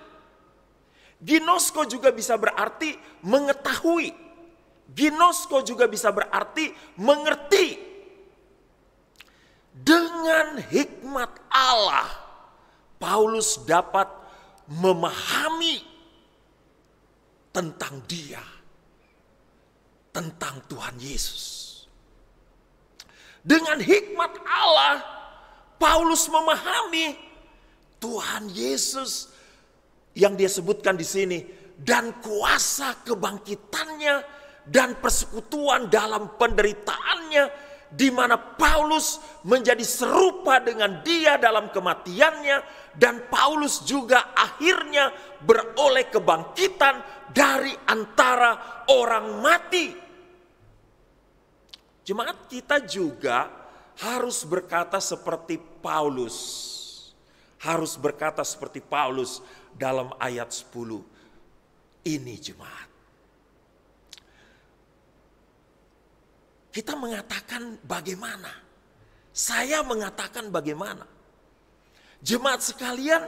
Ginosko juga bisa berarti mengetahui. Ginosko juga bisa berarti mengerti. Dengan hikmat Allah, Paulus dapat memahami tentang Dia, tentang Tuhan Yesus. Dengan hikmat Allah, Paulus memahami Tuhan Yesus yang dia sebutkan di sini, dan kuasa kebangkitannya dan persekutuan dalam penderitaannya, di mana Paulus menjadi serupa dengan Dia dalam kematiannya, dan Paulus juga akhirnya beroleh kebangkitan dari antara orang mati. Jemaat, kita juga harus berkata seperti Paulus. Harus berkata seperti Paulus dalam ayat 10. Ini jemaat. Kita mengatakan bagaimana? Saya mengatakan bagaimana? Jemaat sekalian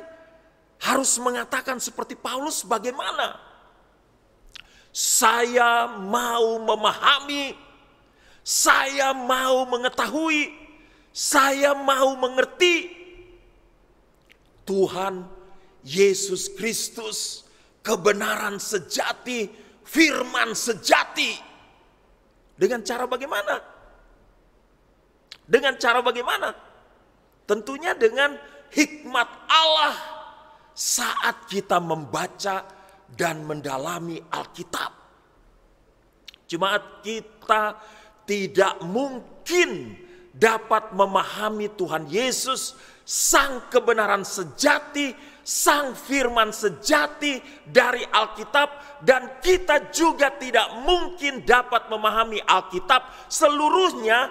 harus mengatakan seperti Paulus bagaimana? Saya mau memahami, saya mau mengetahui, saya mau mengerti Tuhan Yesus Kristus, kebenaran sejati, firman sejati. Dengan cara bagaimana? Dengan cara bagaimana? Tentunya dengan hikmat Allah saat kita membaca dan mendalami Alkitab. Jemaat, kita tidak mungkin dapat memahami Tuhan Yesus, sang kebenaran sejati, sang firman sejati dari Alkitab, dan kita juga tidak mungkin dapat memahami Alkitab seluruhnya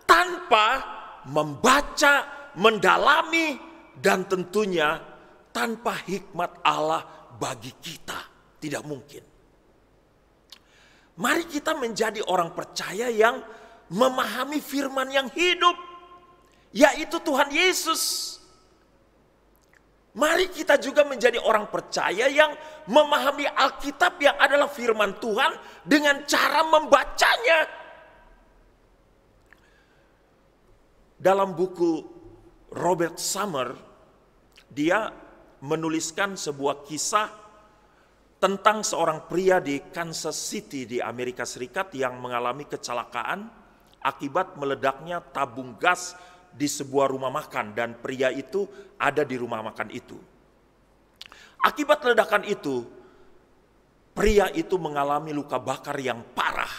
tanpa membaca, mendalami, dan tentunya tanpa hikmat Allah bagi kita. Tidak mungkin. Mari kita menjadi orang percaya yang memahami firman yang hidup, yaitu Tuhan Yesus. Mari kita juga menjadi orang percaya yang memahami Alkitab yang adalah firman Tuhan dengan cara membacanya. Dalam buku Robert Summer, dia menuliskan sebuah kisah tentang seorang pria di Kansas City di Amerika Serikat yang mengalami kecelakaan akibat meledaknya tabung gas di sebuah rumah makan, dan pria itu ada di rumah makan itu. Akibat ledakan itu, pria itu mengalami luka bakar yang parah.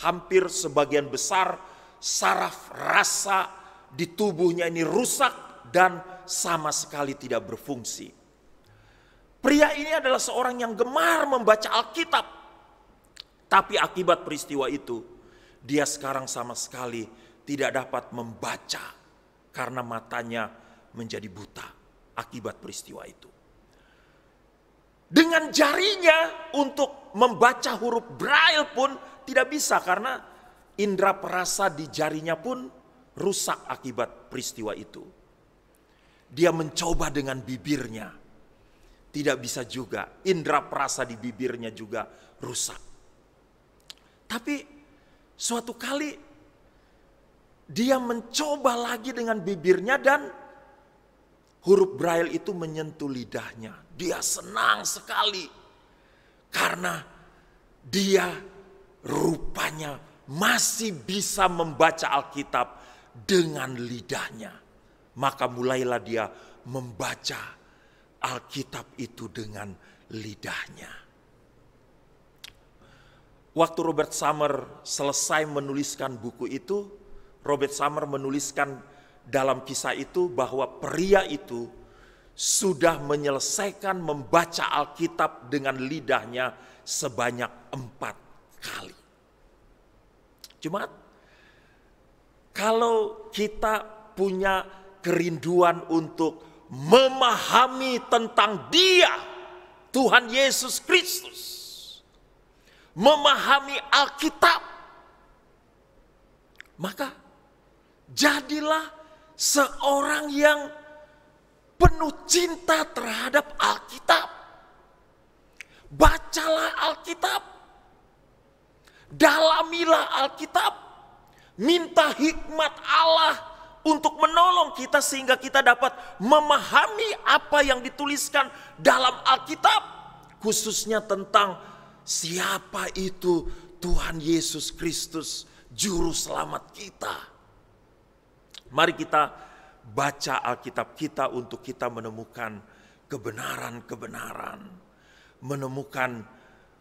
Hampir sebagian besar saraf rasa di tubuhnya ini rusak dan sama sekali tidak berfungsi. Pria ini adalah seorang yang gemar membaca Alkitab. Tapi akibat peristiwa itu, dia sekarang sama sekali tidak dapat membaca karena matanya menjadi buta akibat peristiwa itu. Dengan jarinya untuk membaca huruf Braille pun tidak bisa karena indera perasa di jarinya pun rusak akibat peristiwa itu. Dia mencoba dengan bibirnya, tidak bisa juga. Indera perasa di bibirnya juga rusak. Tapi suatu kali dia mencoba lagi dengan bibirnya dan huruf Braille itu menyentuh lidahnya. Dia senang sekali karena dia rupanya masih bisa membaca Alkitab dengan lidahnya. Maka mulailah dia membaca Alkitab itu dengan lidahnya. Waktu Robert Summer selesai menuliskan buku itu, Robert Summer menuliskan dalam kisah itu bahwa pria itu sudah menyelesaikan membaca Alkitab dengan lidahnya sebanyak 4 kali. Jemaat, kalau kita punya kerinduan untuk memahami tentang Dia, Tuhan Yesus Kristus, memahami Alkitab, maka jadilah seorang yang penuh cinta terhadap Alkitab. Bacalah Alkitab, dalamilah Alkitab, minta hikmat Allah untuk menolong kita sehingga kita dapat memahami apa yang dituliskan dalam Alkitab, khususnya tentang siapa itu Tuhan Yesus Kristus, juru selamat kita. Mari kita baca Alkitab kita untuk kita menemukan kebenaran-kebenaran, menemukan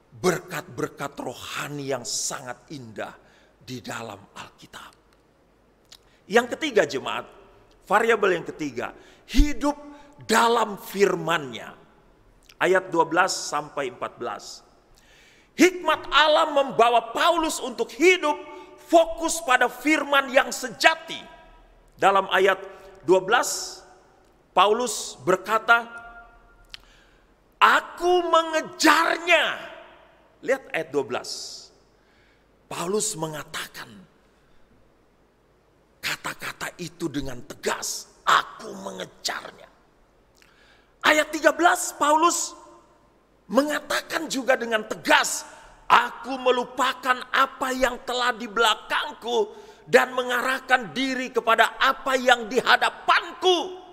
berkat-berkat rohani yang sangat indah di dalam Alkitab. Yang ketiga jemaat, variabel yang ketiga, hidup dalam firman-Nya. Ayat 12 sampai 14. Hikmat Allah membawa Paulus untuk hidup fokus pada firman yang sejati. Dalam ayat 12, Paulus berkata, aku mengejarnya. Lihat ayat 12. Paulus mengatakan kata-kata itu dengan tegas, aku mengejarnya. Ayat 13, Paulus mengatakan juga dengan tegas, aku melupakan apa yang telah di belakangku dan mengarahkan diri kepada apa yang di hadapanku.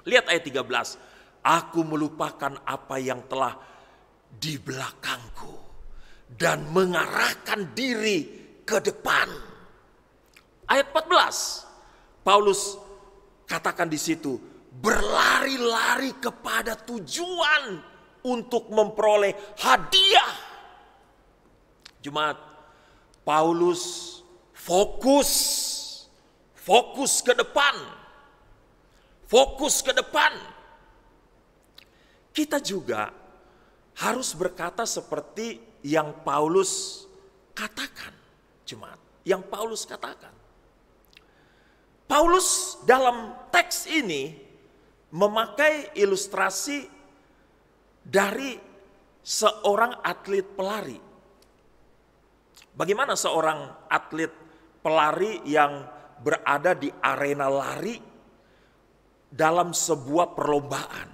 Lihat ayat 13. Aku melupakan apa yang telah di belakangku dan mengarahkan diri ke depan. Ayat 14. Paulus katakan di situ, berlari-lari kepada tujuan untuk memperoleh hadiah. Jemaat, Paulus fokus ke depan. Fokus ke depan. Kita juga harus berkata seperti yang Paulus katakan, jemaat. Yang Paulus katakan. Paulus dalam teks ini memakai ilustrasi dari seorang atlet pelari. Bagaimana seorang atlet pelari yang berada di arena lari dalam sebuah perlombaan.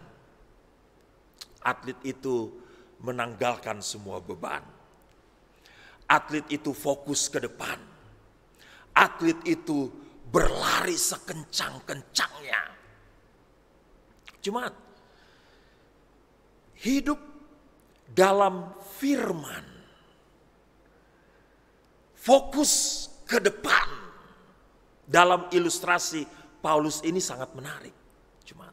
Atlet itu menanggalkan semua beban. Atlet itu fokus ke depan. Atlet itu berlari sekencang-kencangnya. Jemaat, hidup dalam firman, fokus ke depan. Dalam ilustrasi Paulus ini sangat menarik, jemaat.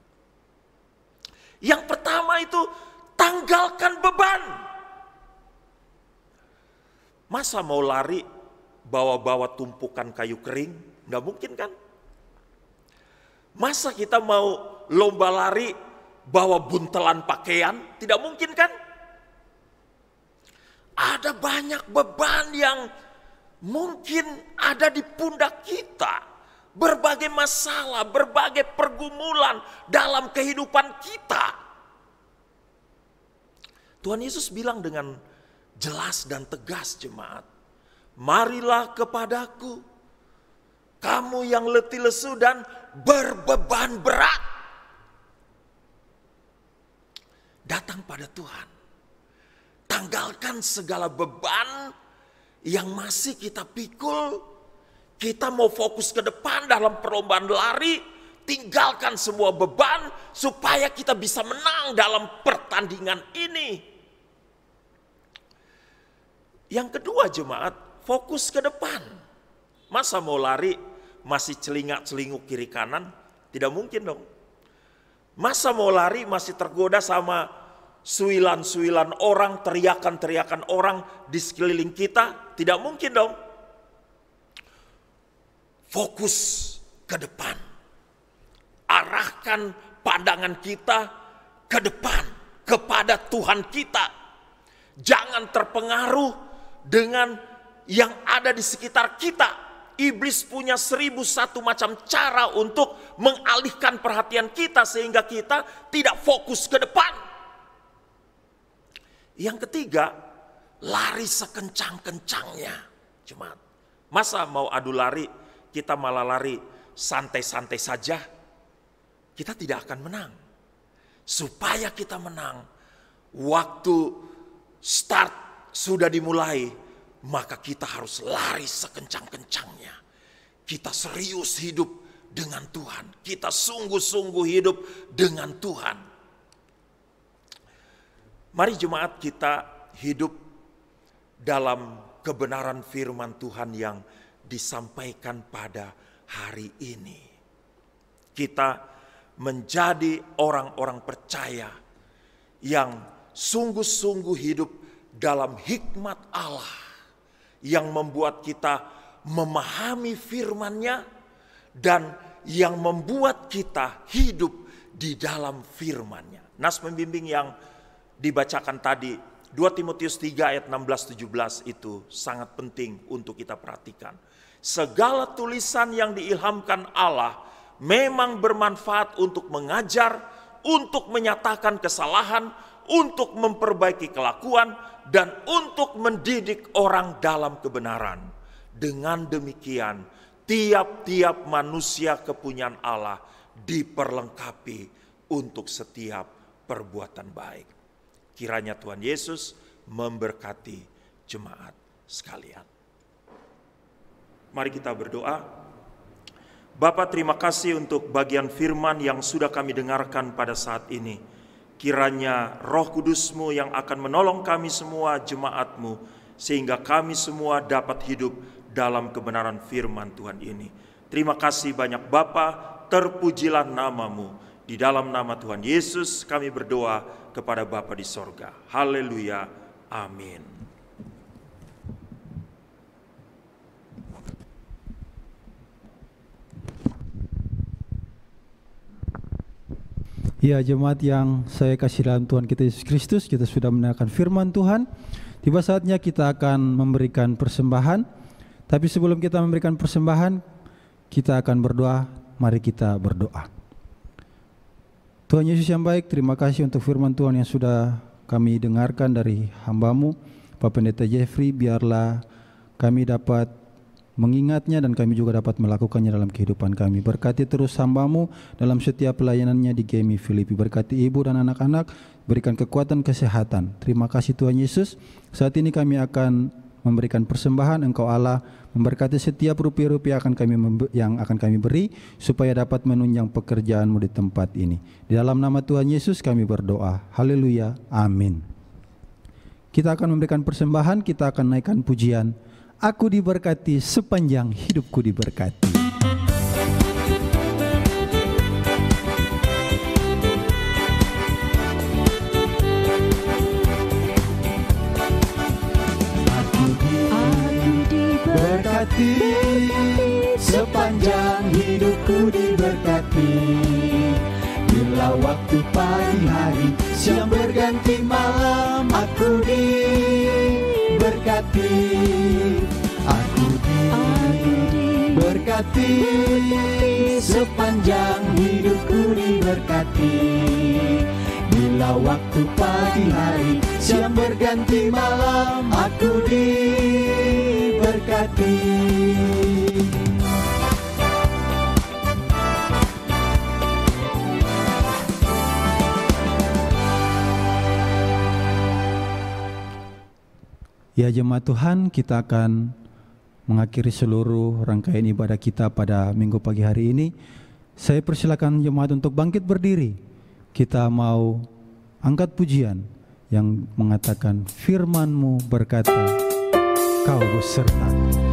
Yang pertama itu tanggalkan beban. Masa mau lari bawa-bawa tumpukan kayu kering? Nggak mungkin kan? Masa kita mau lomba lari bawa buntelan pakaian? Tidak mungkin kan? Ada banyak beban yang mungkin ada di pundak kita. Berbagai masalah, berbagai pergumulan dalam kehidupan kita. Tuhan Yesus bilang dengan jelas dan tegas, jemaat. Marilah kepadaku, kamu yang letih lesu dan berbeban berat. Datang pada Tuhan. Tanggalkan segala beban yang masih kita pikul. Kita mau fokus ke depan dalam perlombaan lari. Tinggalkan semua beban supaya kita bisa menang dalam pertandingan ini. Yang kedua, jemaat, fokus ke depan. Masa mau lari masih celingak-celinguk kiri kanan? Tidak mungkin dong. Masa mau lari masih tergoda sama suilan-suilan orang, teriakan-teriakan orang di sekeliling kita? Tidak mungkin dong. Fokus ke depan. Arahkan pandangan kita ke depan, kepada Tuhan kita. Jangan terpengaruh dengan yang ada di sekitar kita. Iblis punya 1001 macam cara untuk mengalihkan perhatian kita sehingga kita tidak fokus ke depan. Yang ketiga, lari sekencang-kencangnya. Jemaat, masa mau adu lari kita malah lari santai-santai saja? Kita tidak akan menang. Supaya kita menang, waktu start sudah dimulai, maka kita harus lari sekencang-kencangnya. Kita serius hidup dengan Tuhan. Kita sungguh-sungguh hidup dengan Tuhan. Mari jemaat, kita hidup dalam kebenaran firman Tuhan yang disampaikan pada hari ini. Kita menjadi orang-orang percaya yang sungguh-sungguh hidup dalam hikmat Allah yang membuat kita memahami firman-Nya dan yang membuat kita hidup di dalam firman-Nya. Nas pembimbing yang dibacakan tadi, 2 Timotius 3 ayat 16-17 itu sangat penting untuk kita perhatikan. Segala tulisan yang diilhamkan Allah memang bermanfaat untuk mengajar, untuk menyatakan kesalahan, untuk memperbaiki kelakuan, dan untuk mendidik orang dalam kebenaran. Dengan demikian, tiap-tiap manusia kepunyaan Allah diperlengkapi untuk setiap perbuatan baik. Kiranya Tuhan Yesus memberkati jemaat sekalian. Mari kita berdoa. Bapa, terima kasih untuk bagian firman yang sudah kami dengarkan pada saat ini. Kiranya Roh Kudus-Mu yang akan menolong kami semua jemaat-Mu, sehingga kami semua dapat hidup dalam kebenaran firman Tuhan ini. Terima kasih banyak Bapa, terpujilah nama-Mu. Di dalam nama Tuhan Yesus kami berdoa kepada Bapa di sorga. Haleluya. Amin. Ya, jemaat yang saya kasih dalam Tuhan kita Yesus Kristus, kita sudah mendengarkan firman Tuhan. Tiba saatnya kita akan memberikan persembahan. Tapi sebelum kita memberikan persembahan, kita akan berdoa. Mari kita berdoa. Tuhan Yesus yang baik, terima kasih untuk firman Tuhan yang sudah kami dengarkan dari hamba-Mu, Pak Pendeta Jeffrey. Biarlah kami dapat mengingatnya dan kami juga dapat melakukannya dalam kehidupan kami. Berkati terus hamba-Mu dalam setiap pelayanannya di GMI Filipi. Berkati ibu dan anak-anak, berikan kekuatan kesehatan. Terima kasih Tuhan Yesus. Saat ini kami akan memberikan persembahan, Engkau Allah memberkati setiap rupiah-rupiah yang akan kami beri, supaya dapat menunjang pekerjaan-Mu di tempat ini. Di dalam nama Tuhan Yesus kami berdoa. Haleluya. Amin. Kita akan memberikan persembahan, kita akan naikkan pujian. Aku diberkati, sepanjang hidupku diberkati. Berkati, sepanjang hidupku diberkati. Bila waktu pagi hari, siang berganti malam, aku diberkati. Aku diberkati, sepanjang hidupku diberkati. Bila waktu pagi hari, siang berganti malam, aku diberkati. Ya jemaat Tuhan, kita akan mengakhiri seluruh rangkaian ibadah kita pada minggu pagi hari ini. Saya persilakan jemaat untuk bangkit berdiri. Kita mau angkat pujian yang mengatakan, firman-Mu berkata, Kau besertaku.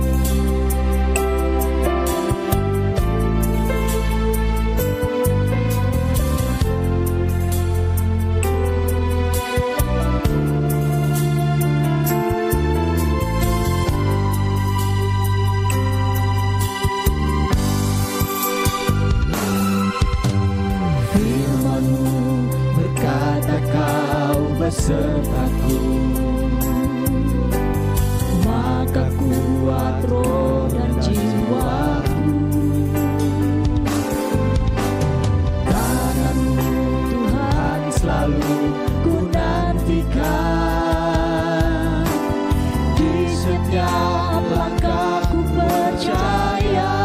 Besertaku, maka kuat roh dan jiwaku. Tangan-Mu Tuhan selalu ku nantikan. Di setiap langkahku percaya,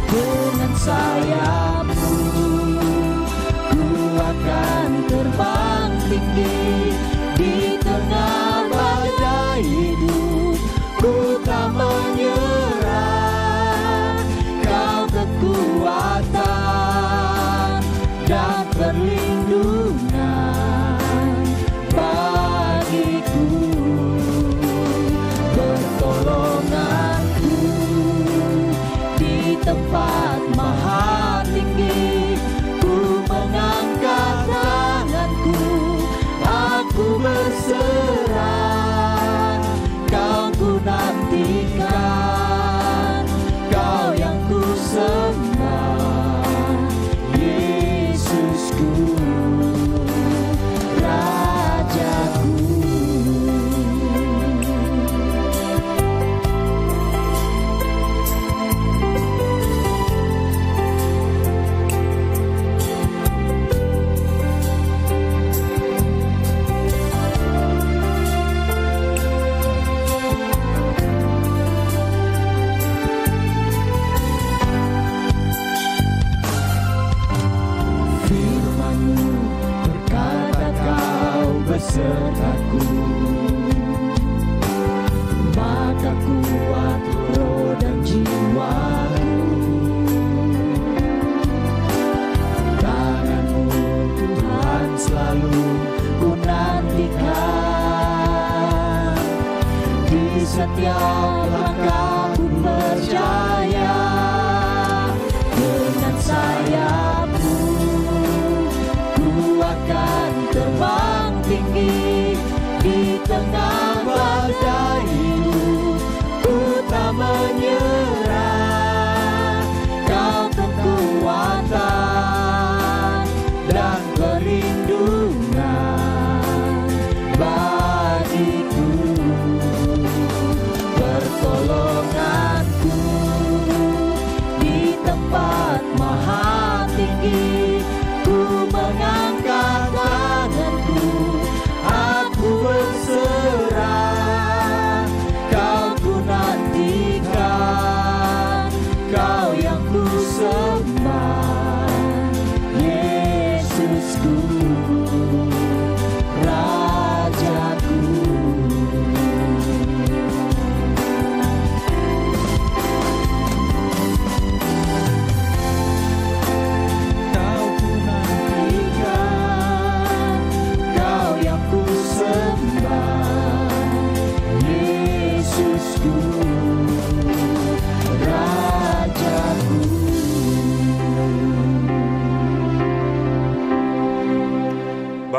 dengan sayap-Mu ku akan terbang tinggi di tengah badai hidup. Ku tak menyerah, Kau kekuatan dan perlindungan bagiku. Pertolonganku di tempat maha tinggi. Ku mengangkat tanganku, aku berserah. Kau ku nantikan, Kau yang ku sembah, Yesusku, Rajaku. Besertaku, maka kuat roh dan jiwaku. Tangan-Mu Tuhan selalu ku nantikan. Di setiap langkahku percaya, dengan sayap-Mu ku akan terbang tinggi di tengah badai hidup. Ku tak menyerah, Kau kekuatan dan perlindungan bagiku. Pertolonganku di tempat maha tinggi. Ku mengangkat tanganku, aku berserah. Kau ku nantikan,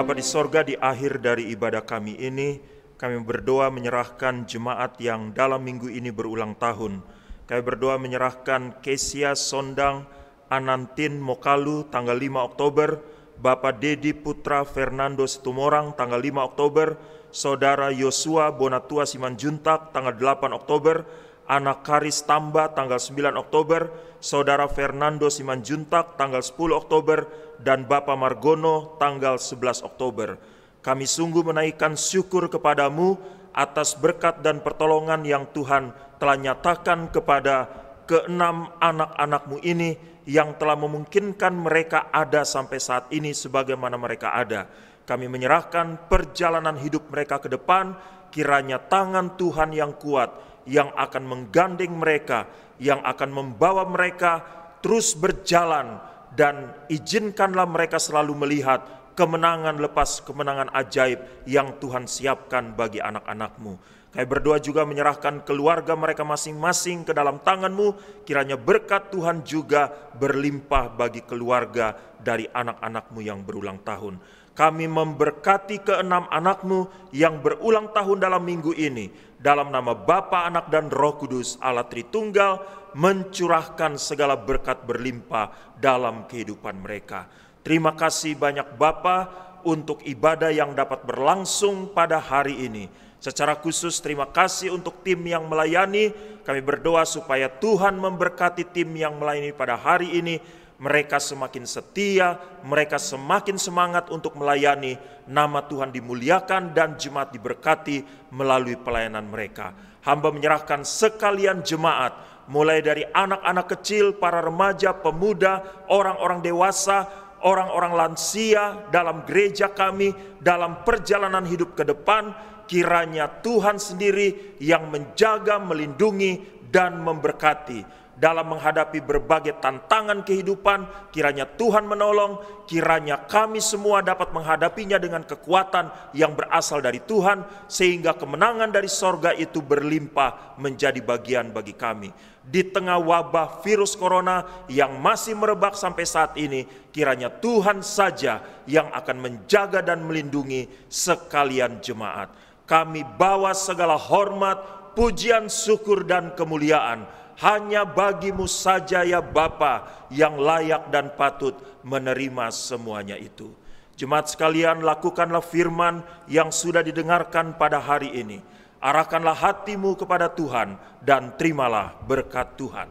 Bapa di sorga, di akhir dari ibadah kami ini, kami berdoa menyerahkan jemaat yang dalam minggu ini berulang tahun. Kami berdoa menyerahkan Kesia Sondang Anantin Mokalu tanggal 5 Oktober, Bapak Dedi Putra Fernando Situmorang tanggal 5 Oktober, Saudara Yosua Bonatua Simanjuntak tanggal 8 Oktober, Anak Karis Tamba tanggal 9 Oktober, Saudara Fernando Simanjuntak tanggal 10 Oktober, dan Bapak Margono tanggal 11 Oktober. Kami sungguh menaikkan syukur kepadamu atas berkat dan pertolongan yang Tuhan telah nyatakan kepada keenam anak-anakmu ini yang telah memungkinkan mereka ada sampai saat ini sebagaimana mereka ada. Kami menyerahkan perjalanan hidup mereka ke depan, kiranya tangan Tuhan yang kuat yang akan menggandeng mereka, yang akan membawa mereka terus berjalan, dan izinkanlah mereka selalu melihat kemenangan lepas kemenangan ajaib yang Tuhan siapkan bagi anak-anakmu. Kami berdoa juga menyerahkan keluarga mereka masing-masing ke dalam tangan-Mu, kiranya berkat Tuhan juga berlimpah bagi keluarga dari anak-anak-Mu yang berulang tahun. Kami memberkati keenam anak-Mu yang berulang tahun dalam minggu ini, dalam nama Bapa, Anak, dan Roh Kudus, Allah Tritunggal, mencurahkan segala berkat berlimpah dalam kehidupan mereka. Terima kasih banyak Bapa untuk ibadah yang dapat berlangsung pada hari ini. Secara khusus terima kasih untuk tim yang melayani. Kami berdoa supaya Tuhan memberkati tim yang melayani pada hari ini. Mereka semakin setia, mereka semakin semangat untuk melayani. Nama Tuhan dimuliakan dan jemaat diberkati melalui pelayanan mereka. Hamba menyerahkan sekalian jemaat, mulai dari anak-anak kecil, para remaja, pemuda, orang-orang dewasa, orang-orang lansia dalam gereja kami, dalam perjalanan hidup ke depan. Kiranya Tuhan sendiri yang menjaga, melindungi, dan memberkati. Dalam menghadapi berbagai tantangan kehidupan, kiranya Tuhan menolong, kiranya kami semua dapat menghadapinya dengan kekuatan yang berasal dari Tuhan, sehingga kemenangan dari sorga itu berlimpah menjadi bagian bagi kami. Di tengah wabah virus corona yang masih merebak sampai saat ini, kiranya Tuhan saja yang akan menjaga dan melindungi sekalian jemaat. Kami bawa segala hormat, pujian, syukur, dan kemuliaan hanya bagi-Mu saja ya Bapa, yang layak dan patut menerima semuanya itu. Jemaat sekalian, lakukanlah firman yang sudah didengarkan pada hari ini. Arahkanlah hatimu kepada Tuhan dan terimalah berkat Tuhan.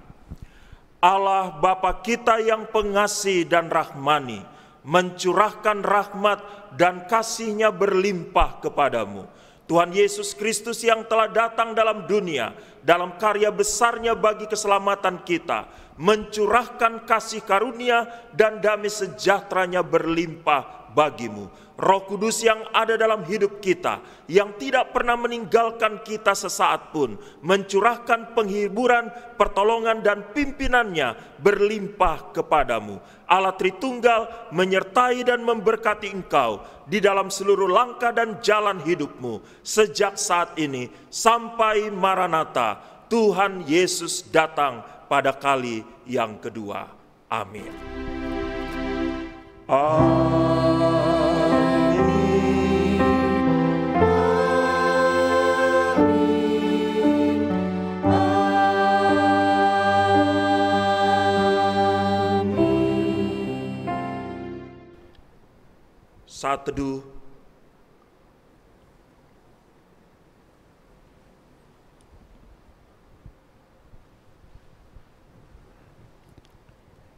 Allah Bapa kita yang pengasih dan rahmani, mencurahkan rahmat dan kasih-Nya berlimpah kepadamu. Tuhan Yesus Kristus yang telah datang dalam dunia, dalam karya besar-Nya bagi keselamatan kita, mencurahkan kasih karunia dan damai sejahtera-Nya berlimpah bagimu. Roh Kudus yang ada dalam hidup kita, yang tidak pernah meninggalkan kita sesaat pun, mencurahkan penghiburan, pertolongan, dan pimpinan-Nya berlimpah kepadamu. Allah Tritunggal menyertai dan memberkati engkau di dalam seluruh langkah dan jalan hidupmu, sejak saat ini sampai Maranatha, Tuhan Yesus datang pada kali yang kedua. Amin. Saat teduh,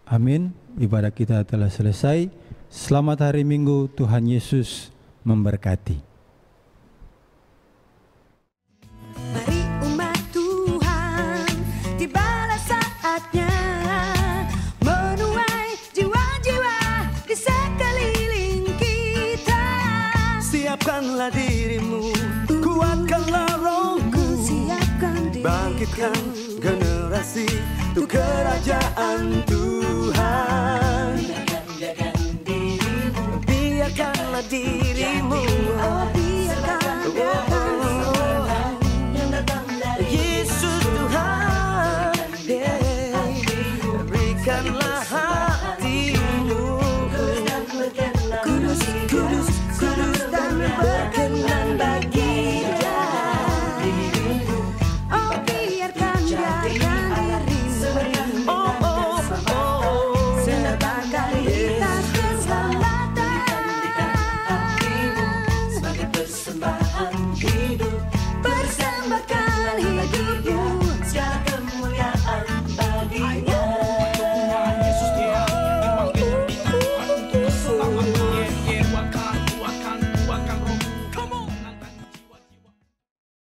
amin. Ibadah kita telah selesai. Selamat hari Minggu, Tuhan Yesus memberkati. Mari umat Tuhan, tibalah saatnya menuai jiwa-jiwa di sekeliling kita. Siapkanlah dirimu, kuatkanlah rohmu, bangkitkan generasi untuk kerajaan Tuhan. Biarkanlah dirimu, biarkan